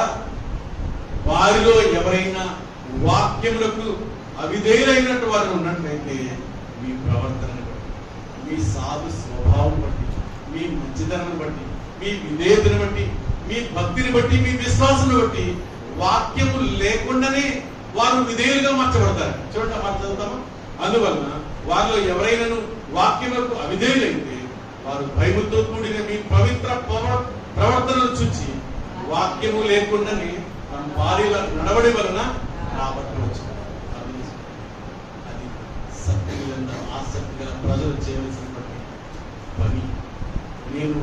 వారిలో ఎవరైనా వాక్యములకు అవిధేయులైనట్టు వారు ఉన్నట్లయితే మీ ప్రవర్తనను బట్టి, మీ సాధు స్వభావం బట్టి, మీ మంచితనం బట్టి, మీ విధేయతను బట్టి, మీ భక్తిని బట్టి, మీ విశ్వాసం బట్టి వాక్యము లేకుండానే వారు విధేయులుగా మార్చబడతారు. చూడండి ఆ మాట చదువుతాము. అందువలన వారిలో ఎవరైనాను వాక్యములకు అవిధేయులైతే వారు భయముతో కూడిన మీ పవిత్ర ప్రవర్తనను చూచి వాక్యము లేకుండానే తమ భార్యల నడవడి వలన రాబట్టవచ్చు. అది సత్క్రియలంతా ఆసక్తి గల ప్రజలు చేయవలసినటువంటి పని. నేను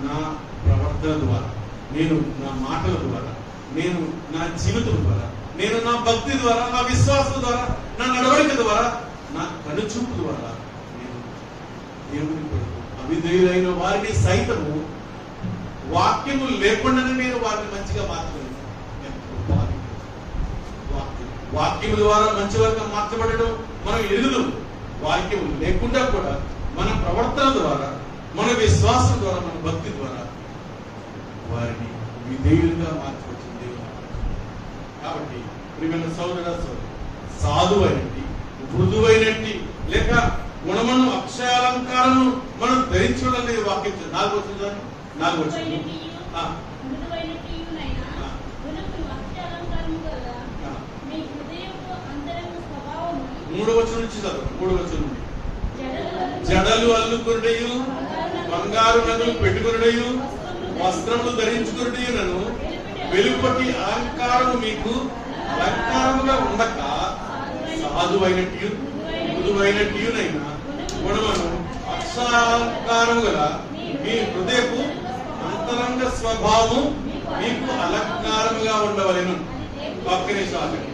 నా ప్రవర్తన ద్వారా, నేను నా మాటల ద్వారా, నేను నా జీవితం ద్వారా, నేను నా భక్తి ద్వారా, నా విశ్వాసం ద్వారా, నా నడవడిక ద్వారా, నా కనుచూపు ద్వారా నేను దేవుని కొరకు అవిధేయులైన వారిని సైతము వాక్యము లేకుండానే నేను వారిని మంచిగా మార్చగలను. వాక్యము ద్వారా మంచివారిగా మార్చబడడం మనం ఎరుగుదాం. వాక్యము లేకుండా కూడా మన ప్రవర్తన ద్వారా, మన విశ్వాసం ద్వారా, మన భక్తి ద్వారా వారిని విధేయులుగా మార్చవచ్చింది దేవుని. కాబట్టి ప్రియమైన సోదర సోదరి, సాధువైనట్టి, మృదువైనట్టి లేక గుణమును అక్షయాలంకారము మనం ధరించుకోవాలని వాక్యం 4 వచ్చింది. 4 వచ్చింది. 3 వచనం నుంచి చదువు. 3 వచనం నుండి జడలు అల్లుకున్నయు, బంగారు నగలు పెట్టుకున్నయు, వస్త్రములు ధరించుకున్నయునను వెలుపటి అలంకారము మీకు అలంకారముగా ఉండక సాధువైనట్టు మృదువైనట్టునైనా గుణమును అక్షాలంకారము గల మీ హృదయపు అంతరంగ స్వభావము మీకు అలంకారముగా ఉండవలెను. ఒక్క నిమిషం ఆగండి.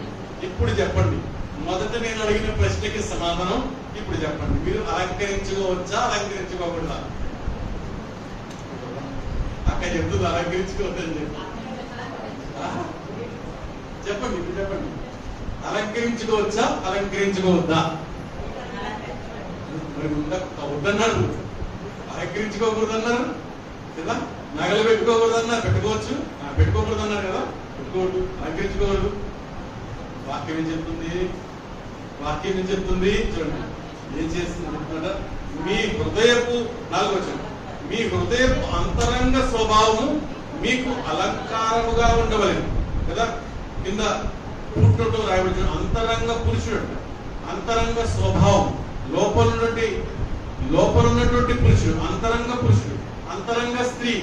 ఇప్పుడు చెప్పండి, మొదట నేను అడిగిన ప్రశ్నకి సమాధానం ఇప్పుడు చెప్పండి. మీరు అలంకరించుకోవచ్చా, అలంకరించుకోకూడదా? అక్క చెప్తుంది అలంకరించుకోవద్దని చెప్పండి. ఇప్పుడు చెప్పండి, అలంకరించుకోవచ్చా, అలంకరించుకోవద్దా? మరి వద్దన్నారు, అలంకరించుకోకూడదు అన్నారు కదా. నగలు పెట్టుకోకూడదు అన్నారు, పెట్టుకోవచ్చు. పెట్టుకోకూడదు అన్నారు కదా, పెట్టుకోవద్దు. అలంకరించుకోవద్దు. వాక్యం ఏం చెప్తుంది? వాక్యం ఏం చెప్తుంది? చూడండి ఏం చేస్తుంది. మీ హృదయపు 4 వచనం, మీ హృదయపు అంతరంగ స్వభావము మీకు అలంకారముగా ఉండవలేదు కదా. కింద పుట్టుతో రాయబడి అంతరంగ పురుషుడు, అంతరంగ స్వభావం, లోపల ఉన్నటువంటి పురుషుడు, అంతరంగ పురుషుడు, అంతరంగ స్త్రీ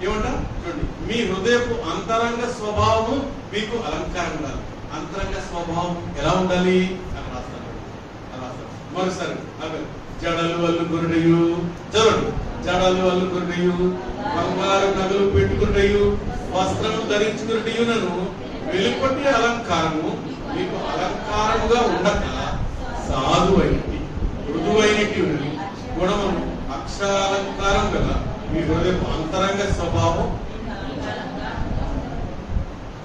ఏమంట చూడండి. మీ హృదయపు అంతరంగ స్వభావము మీకు అలంకారం ఉండాలి. అంతరంగ స్వభావం ఎలా ఉండాలి అని రాస్తాను. మరోసారి జడలు అల్లుకున్నయు, చదవండి. జడలు అల్లుకున్నయు, బంగారు నగలు పెట్టుకున్నయు, వస్త్రము ధరించుకున్నయునను వెలుపటి అలంకారము మీకు అలంకారముగా ఉండక సాధువైనట్టి మృదువైనట్టి గుణమును అక్షరాలంకారం గల మీ హృదయపు అంతరంగ స్వభావం,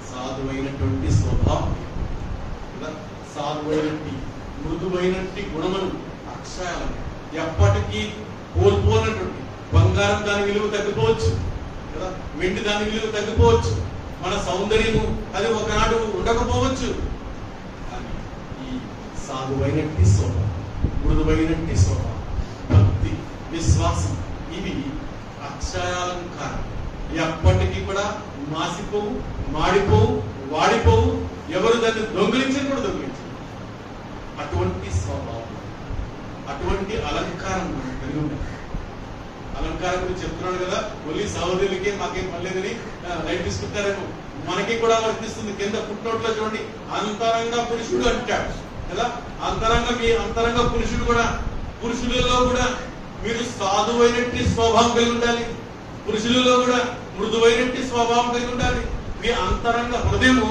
సాధువైనటువంటి స్వభావం, సాధువైనట్టి మృదువైనట్టి గుణమును అక్షరాలు ఎప్పటికీ కోల్పోనటువంటి. బంగారం దాని విలువ తగ్గిపోవచ్చు కదా, వెండి దాని విలువ తగ్గిపోవచ్చు, మన సౌందర్యము అది ఒకనాడు ఉండకపోవచ్చు. కానీ ఈ సాధువైనట్టి స్వభావం, మృదువైనట్టి స్వభావం, భక్తి, విశ్వాసం ఇవి అక్షరాలంకారం. ఎప్పటికీ కూడా మాసిపోవు, మాడిపోవు, వాడిపోవు. ఎవరు దాన్ని దొంగిలించని కూడా దొంగిలించరు. అటువంటి స్వభావం, అటువంటి అలంకారం మనం కలిగి ఉండాలి. అలంకారం గురించి చెప్తున్నాడు కదా, ఒలి సహోదరులకి మాకేం పర్లేదని లైట్ తీసుకుంటారేమో, మనకి కూడా వర్తిస్తుంది. కింద ఫుట్నోట్లో చూడండి, అంతరంగ పురుషుడు అంటాడు కదా. మీ అంతరంగ పురుషుడు కూడా, పురుషులలో కూడా మీరు సాధువైనట్టి స్వభావం కలిగి ఉండాలి. పురుషులలో కూడా మృదువైనట్టి స్వభావం కలిగి ఉండాలి. మీ అంతరంగ హృదయము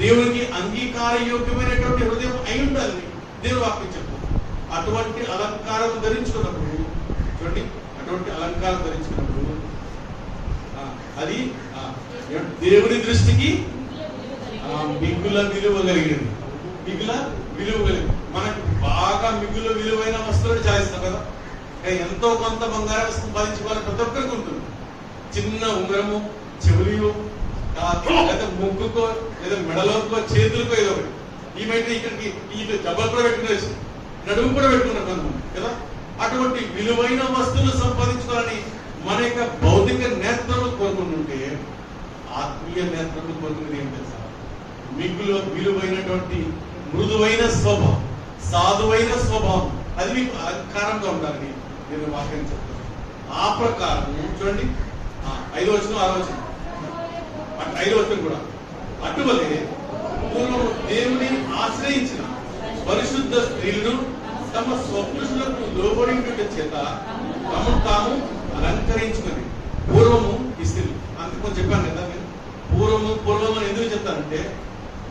దేవునికి అంగీకార యోగ్యమైనటువంటి హృదయం అయి ఉండాలి. దేవుడు వాక్యం చెప్తారు. అటువంటి అలంకారం ధరించుకున్నప్పుడు చూడండి, అటువంటి అలంకారం ధరించుకున్నప్పుడు అది దేవుని దృష్టికి మిగుల విలువ కలిగినది. మిగుల విలువ కలిగి మనకు బాగా మిగుల విలువైన వస్తువులు చాయిస్తాం కదా. ఎంతో కొంత బంగారం సంపాదించుకోవాలని ప్రతి ఒక్కరికి ఉంటుంది. చిన్న ఉంగరము, చెవులియో, లేదా ముగ్గుకో, లేదా మెడలోకో, చేతులకో ఏదో ఒకటి. ఈ మధ్య ఇక్కడికి ఈ డబ్బలు కూడా పెట్టుకునేసి నడుము కూడా పెట్టుకున్నారు కొంతమంది కదా. అటువంటి విలువైన వస్తువులు సంపాదించుకోవాలని మన యొక్క భౌతిక నేత్రము కోరుకుంటుంటే, ఆత్మీయ నేత్రము కోరుకునేది ఏం తెలుసా? మిగులు విలువైనటువంటి మృదువైన స్వభావం, సాధువైన స్వభావం, అది మీకు అలంకారంగా ఉండాలని నేను వాక్యం చెప్తాను. ఆ ప్రకారం చూడండి 5వ వచనం 6వ వచనం 5వ వచనం కూడా అటువలే పూర్వము దేవుని ఆశ్రయించిన పరిశుద్ధ స్త్రీలను తమ స్వపురుషులకు లోబడి చేత తమను తాము అలంకరించుకుని. పూర్వము ఈ స్త్రీలు అందుకని చెప్పాను కదా, నేను పూర్వము అని ఎందుకు చెప్తానంటే,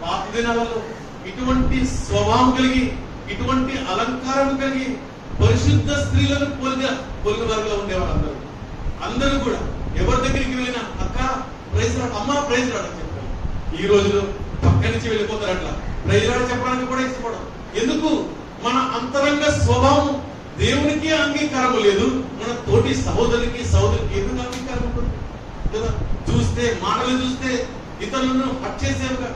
పాత దినాలలో ఇటువంటి స్వభావం కలిగి, ఇటువంటి అలంకారం కలిగి పరిశుద్ధ స్త్రీలను పోలిన వారిగా ఉండేవారు. అందరూ కూడా ఎవరి దగ్గరికి వెళ్ళినా అక్క ప్రైజ్ రాడు, అమ్మ ప్రైజ్ రాడు అని చెప్పారు. ఈ రోజులో పక్క నుంచి వెళ్ళిపోతారు. అట్లా ప్రైజ్ రాడు చెప్పడానికి కూడా ఇష్టపడరు. ఎందుకు? మన అంతరంగ స్వభావం దేవునికి అంగీకారం లేదు, మన తోటి సహోదరికి ఎందుకు అంగీకారం ఉంటుంది? కదా, చూస్తే మాటలు చూస్తే ఇతరులను హట్ చేసేవిగా,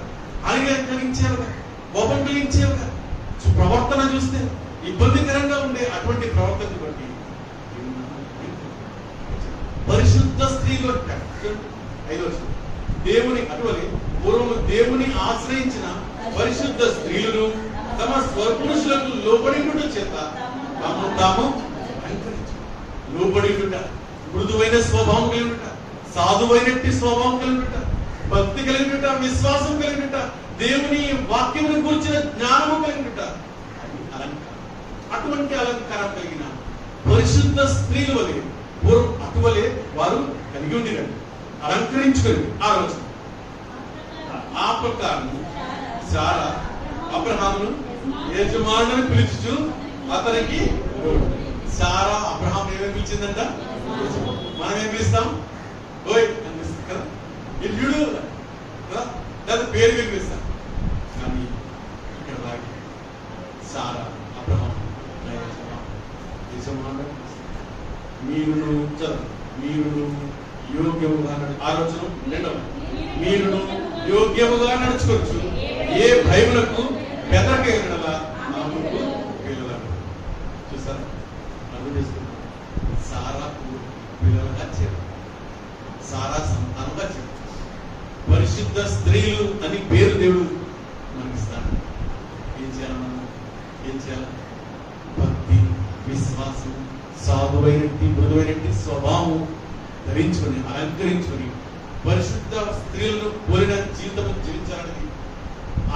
కలిగించేవిగా, కోపం కలిగించేవిగా, ప్రవర్తన చూస్తే ఇబ్బందికరంగా ఉండే అటువంటి ప్రవర్తన బట్టి పరిశుద్ధ స్త్రీలు అంటారు. 5వ వచనం, దేవుని అటువంటి పూర్వము దేవుని ఆశ్రయించిన పరిశుద్ధ స్త్రీలను తమ స్వపురుషులకు లోబడినట్టు చేత తాము లోబడినట, మృదువైన స్వభావం కలిగినట, సాధువైనట్టి స్వభావం కలిగినట, భక్తి కలిగినట, విశ్వాసం కలిగినట, దేవుని వాక్యమును కూర్చిన జ్ఞానము కలిగినట, అది అలంకారం. అటువంటి అలంకారం కలిగిన పరిశుద్ధ స్త్రీల వలె పూర్వం అటువలే వారు కలిగి ఉండిరండి, అలంకరించుకొని. ఆ రోజు ఆ ప్రకారం సారా అబ్రహామును యజమానుని పిలుచుచు అతనికి సారా అబ్రహాం ఏమేమి పిలిచిందంట? మనం ఏం పిలుస్తాం? ఓయ్ అనిపిస్తుంది కదా, ఇల్లుడు లేదా పేరు పిలిపిస్తాం. కానీ ఇక్కడ సారా అబ్రహాం యజమానుడు మీరును యోగ్యముగా ఆలోచన. రెండవ, మీరును యోగ్యముగా నడుచుకోవచ్చు, ఏ భయములకు బెదరకేలా నా ముందు వెళ్ళాలి. చూసారా, అర్థం చేస్తున్నా. సారాకు పిల్లలుగా చేరు, సారా సంతానంగా చేరు, పరిశుద్ధ స్త్రీలు అని పేరు దేవుడు మనకిస్తాడు. ఏం చేయాలి మనం? ఏం చేయాలి? భక్తి, విశ్వాసం, సాధువైనట్టి మృదువైనట్టి స్వభావం ధరించుకొని అలంకరించుకొని పరిశుద్ధ స్త్రీలను పోలిన జీవితం జీవించాలనేది,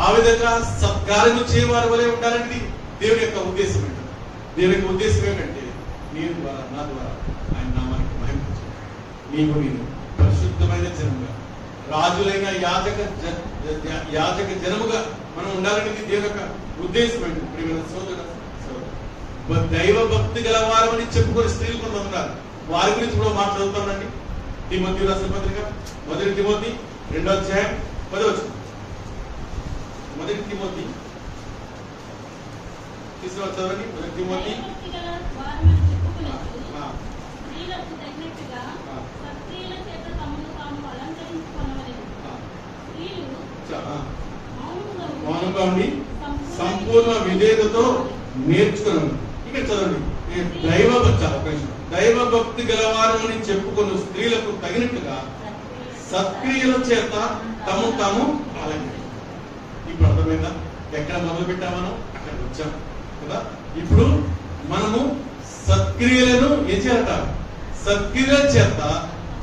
ఆ విధంగా సత్కార్యము చేయవారి వలె ఉండాలనేది దేవుని యొక్క ఉద్దేశం ఏంటంటే, దేవుని యొక్క ఉద్దేశం ఏంటంటే నేను ద్వారా నా ద్వారా ఆయన నామానికి మహిమించాలి. నీవు నేను పరిశుద్ధమైన జనముగా, రాజులైన యాజక జనముగా మనం ఉండాలనేది దేవుని యొక్క ఉద్దేశం ఏంటి? ప్రియమైన సోదర దైవ భక్తి గలవారమని చెప్పుకొని స్త్రీలు కొంతమంది ఉన్నారు. వారి గురించి కూడా మాట్లాడుతానండి. తిమోతి రాసిన పత్రిక 1 తిమోతి 2వ అధ్యాయం 10వ వచనం. 1 తిమోతి చదవండి. 1 తిమోతి మౌనంగా ఉండి సంపూర్ణ విధేయతతో నేర్చుకున్నాను. ఇక్కడ చదవండి. దైవ భక్తి గలవారని చెప్పుకున్న స్త్రీలకు తగినట్టుగా సత్క్రియల చేత తాము అలంకరించాలి. ఇప్పుడు అర్థమైందా? ఎక్కడ మొదలు పెట్టామనో అక్కడ వచ్చాం కదా. ఇప్పుడు మనము సత్క్రియలను ఏం చేయాలట? సత్క్రియల చేత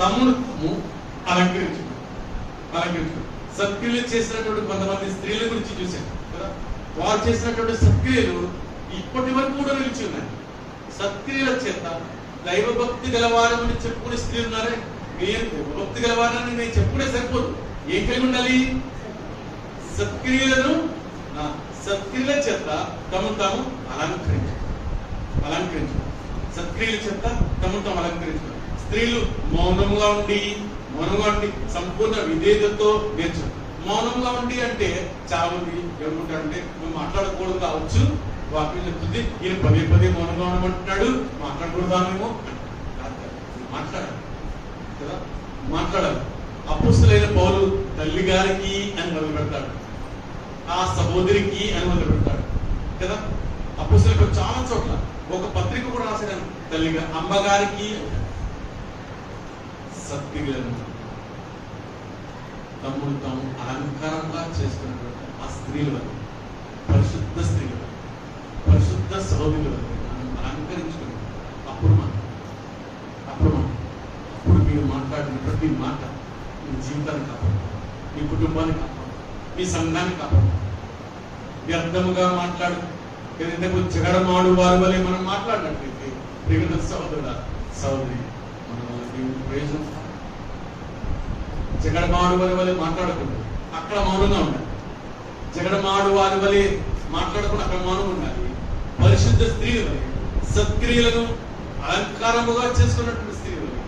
తమను అలంకరించు. సత్క్రియలు చేసినటువంటి కొంతమంది స్త్రీల గురించి చూశాం కదా. వారు చేసినటువంటి సత్క్రియలు ఇప్పటి వరకు కూడా నిలిచి ఉన్నాయి. సత్క్రియల చేత దైవభక్తి గలవారని చెప్పుకునే స్త్రీలు ఉన్నారే, నేను దైవభక్తి గలవారని నేను చెప్పుకునే సరిపోదు. ఏం కలిగి ఉండాలి? సత్క్రియల చేత తాము అలంకరించు. సత్క్రియల చేత తాము అలంకరించు. స్త్రీలు మౌనంగా ఉండి సంపూర్ణ విధేయతతో నేర్చు. మౌనంగా ఉండి అంటే చాలా మంది ఏమనుకుంటారంటే నువ్వు మాట్లాడకూడదు కావచ్చు, వాక్యం చెప్తుంది ఈయన పదే మౌనంగా ఉండమంటున్నాడు, మాట్లాడకూడదామేమో. మాట్లాడాలి. అపుస్తులైన పౌలు తల్లి గారికి అని మొదలు పెడతాడు, ఆ సహోదరికి అని మొదలు పెడతాడు కదా. అపుస్తులకు చాలా చోట్ల ఒక పత్రిక కూడా రాశాను, తల్లిగా అమ్మగారికి. సత్క్రియలను తాము అలంకారంగా చేసుకున్నటువంటి ఆ స్త్రీల వల్ల, పరిశుద్ధ స్త్రీల వల్ల, పరిశుద్ధ సహోదరుల వల్ల మనం అలంకరించుకుని అప్పుడు మీరు మాట్లాడిన ప్రతి మాట మీ జీవితాన్ని కాపాడు, మీ కుటుంబాన్ని కాపాడు, మీ సంఘాన్ని కాపాడు. వ్యర్థముగా మాట్లాడు ఏదైతే చెగడమాడు వారి వల్లే మనం మాట్లాడినట్లయితే ప్రియమైన సహోదరుడా సహోదరి, మన వల్ల దేవుని ప్రయోజనం. జగడమాడు వారి వల్లే మాట్లాడకూడదు, అక్కడ మౌనంగా ఉండాలి. జగడమాడు వారి వల్లే మాట్లాడకుండా అక్కడ మౌనంగా ఉండాలి. పరిశుద్ధ స్త్రీల వలె, సత్క్రియలను అలంకారముగా చేసుకున్నటువంటి స్త్రీల వలె,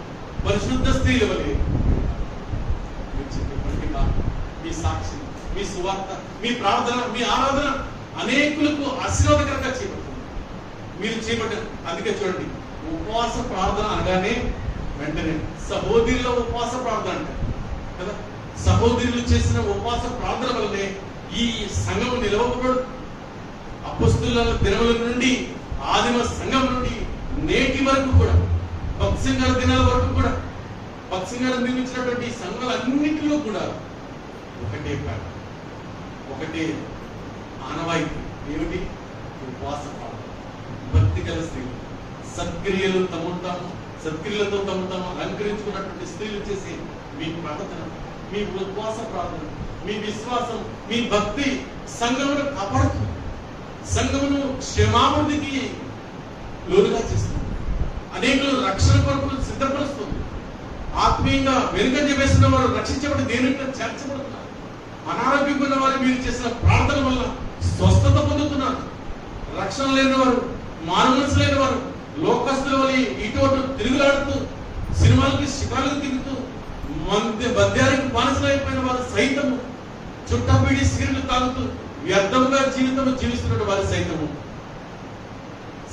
పరిశుద్ధ స్త్రీల వలె మీ సాక్షి, మీ సువార్త, మీ ప్రార్థన, మీ ఆరాధన అనేకులకు ఆశీర్వాదకరంగా చేయబడుతుంది. మీరు చేయబడ్డారు. అందుకే చూడండి, ఉపవాస ప్రార్థన అనగానే వెంటనే సహోదరుల ఉపవాస ప్రార్థన అంటారు కదా. సహోదరులు చేసిన ఉపవాస ప్రార్థన వల్లనే ఈ సంఘం నిలవబడు. అపొస్తలుల దినముల నుండి, ఆదిమ సంఘం నుండి నేటి వరకు కూడా, భక్తి సంఘాల దినాల వరకు కూడా, భక్తి సంఘాలు నిర్మించినటువంటి ఈ సంఘాలన్నింటిలో కూడా ఒకటే కాదు, ఒకటే ఆనవాయితీ. ఏమిటి? ఉపవాస ప్రార్థన. భక్తి గల స్త్రీలు, సత్క్రియలు సత్క్రియలతో తమ అలంకరించుకున్నటువంటి స్త్రీలు చేసే మీ ప్రార్థన, మీ ఉపవాస ప్రార్థన, మీ విశ్వాసం, మీ భక్తి సంఘమును కాపాడుతుంది, సంఘమును క్షేమాభివృద్ధికి లోనుగా చేస్తుంది, అనేకులు రక్షణ కొరకు సిద్ధపరుస్తుంది. ఆత్మీయంగా వెనుకంజ వేసిన వారు రక్షించబడి దేవునిలో చేర్చబడుతున్నారు. అనారోగ్యంగా ఉన్న వారు మీరు చేసిన ప్రార్థన వల్ల స్వస్థత పొందుతున్నారు. రక్షణ లేని వారు, మానవలసి లేని వారు, లోకస్తుల వల్ల ఇటు తిరుగులాడుతూ, సినిమాలకి శిఖరాలకు తిరుగుతూ, మద్యానికి బానిసలైపోయిన వారు సైతము, చుట్టబీడి సిగరెట్లు తాగుతూ వ్యర్థంగా జీవిస్తున్న వారు సైతము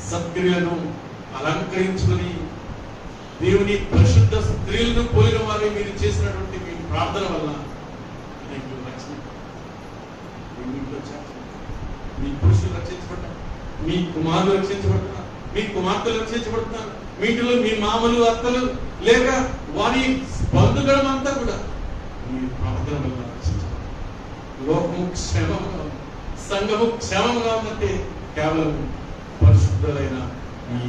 సత్క్రియలను అలంకరించుకుని దేవుని పరిశుద్ధ స్త్రీలను పోలిన వారే మీరు చేసినటువంటి మీ ప్రార్థన వల్ల అనేకులు రక్షణ, మీ పురుషులు రక్షించబడ్డారు, మీ కుమారులు రక్షించబడుతున్నారు, మీ కుమార్తెలు రక్షించబడుతున్నారు. వీటిలో మీ మామలు, అత్తలు లేక వారి బంధుగణం అంతా కూడా మీ ప్రార్థన వల్ల రక్షించబడ్డారు. లోకము క్షేమంగా ఉంది, సంఘము క్షేమంగా ఉందంటే కేవలం పరిశుద్ధులైన ఈ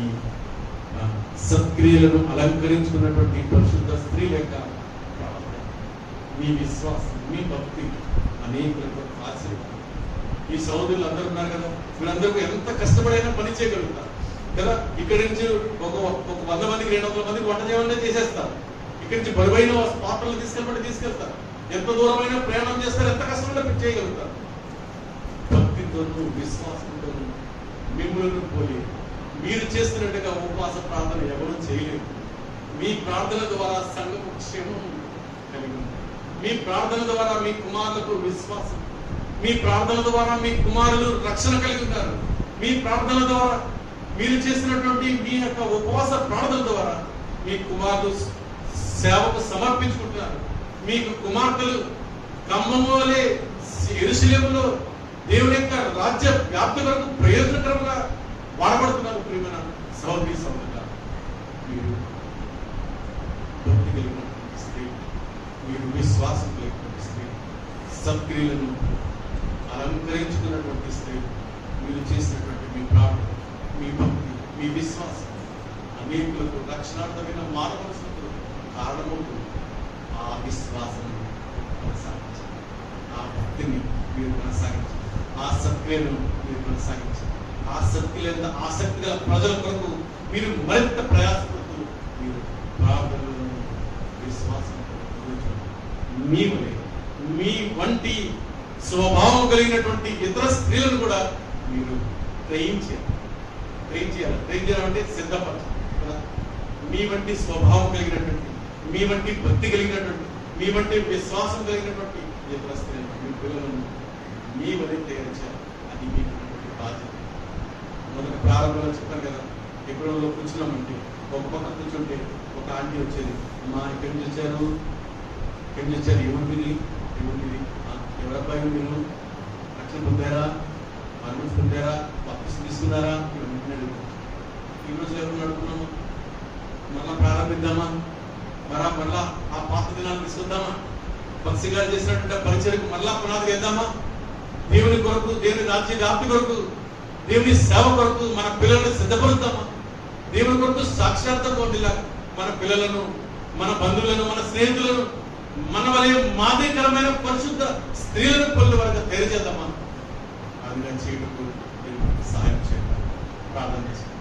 సత్క్రియలను అలంకరించుకున్నటువంటి పరిశుద్ధ స్త్రీ లేక ప్రార్థన, మీ విశ్వాసం, మీ భక్తి అనేకులకు ఆశీర్వాదం. ఈ సహోదరులు అందరూ ఉన్నారు కదా, వీళ్ళందరూ ఎంత కష్టపడైనా పని చేయగలుగుతారు కదా. ఇక్కడి నుంచి ఒక 100 మందికి 200 మందికి వంట చేయమని చేసేస్తారు. ఇక్కడి నుంచి బరువైన పాత్రలు తీసుకెళ్తారు. ఎంత దూరమైన ప్రయాణం చేస్తారు, ఎంత కష్టమైనా చేయగలుగుతారు. భక్తితోనూ విశ్వాసంతోనూ మిమ్మల్ని పోలి మీరు చేస్తున్నట్టుగా ఉపవాస ప్రార్థన ఎవరు చేయలేరు. మీ ప్రార్థన ద్వారా సంఘము క్షేమం కలిగి ఉంది. మీ ప్రార్థన ద్వారా మీ కుమారులకు విశ్వాసం, మీ ప్రార్థన ద్వారా మీ కుమారులు రక్షణ కలిగి ఉన్నారు. మీ ప్రార్థన ద్వారా మీరు చేసినటువంటి మీ యొక్క ఉపవాస ప్రార్థన ద్వారా మీ కుమారులు సేవకు సమర్పించుకుంటున్నారు. మీకు కుమార్తెలు ఖమ్మము వలె యెరూషలేములో దేవుని యొక్క రాజ్య వ్యాప్తి వరకు ప్రయోజనకరంగా వాడబడుతున్నారు. ప్రియమైన సహోదరి సహోదరులారా, మీరు భక్తి కలిగినటువంటి స్త్రీ, మీరు విశ్వాసం కలిగినటువంటి స్త్రీ, సత్క్రియలను అలంకరించుకున్నటువంటి స్త్రీ, మీరు చేసినటువంటి మీ ప్రార్థన, మీ భక్తి, మీ విశ్వాసం అనేకులకు రక్షణార్థమైన మానవలసినకు కారణమవుతుంది. ఆ విశ్వాసం కొనసాగించండి, ఆ భక్తిని మీరు కొనసాగించండి, ఆ సత్క్రియలను మీరు కొనసాగించండి. ఆ సత్క్రియల ఆసక్తి గల ప్రజల కొరకు మీరు మరింత ప్రయాసపడుతూ మీరు ప్రార్థనలను విశ్వాసం మీ వంటి స్వభావం కలిగినటువంటి ఇతర స్త్రీలను కూడా మీరు ట్రైన్ చేయాలంటే సిద్ధపరచాలి. మీ వంటి స్వభావం కలిగినటువంటి, మీ వంటి భక్తి కలిగినటువంటి, మీ వంటి విశ్వాసం కలిగినటువంటి ఇతర స్త్రీలను, మీ పిల్లలను మీ వల్ల తయారు చేయాలి. అది మీకు బాధ్యత. మొదటి ప్రారంభంలో చెప్పాను కదా, ఎప్పుడో కూర్చున్నామంటే ఒక పక్క కూర్చుంటే ఒక ఆంటీ వచ్చేది, అమ్మా ఎక్కడి నుంచి వచ్చారు, ఏముంది ఎవరబ్బాయి మీరు రక్షణ పొందారా, మరణం పొందారా, బాప్తిసం తీసుకున్నారా, ఇవన్నీ అడుగుతాం. ఈరోజు ఎవరు నడుపుతున్నాము, మళ్ళా ప్రారంభిద్దామా, మళ్ళా ఆ పాత దినాలు తీసుకుందామా, భక్తి గారు చేసినటువంటి పరిచయకు మళ్ళా పునాది వేద్దామా, దేవుని కొరకు, దేవుని రాజ్య వ్యాప్తి కొరకు, దేవుని సేవ కొరకు మన పిల్లలను సిద్ధపరుద్దామా, దేవుని కొరకు సాక్షాత్తం పొందిలా మన పిల్లలను, మన బంధువులను, మన స్నేహితులను మన వలె మాదిరికరమైన పరిశుద్ధ స్త్రీలను పొందే వరకు తెలియజేద్దామా. అది చేయటకు సహాయం చేద్దాం. ప్రార్థన చేస్తాం.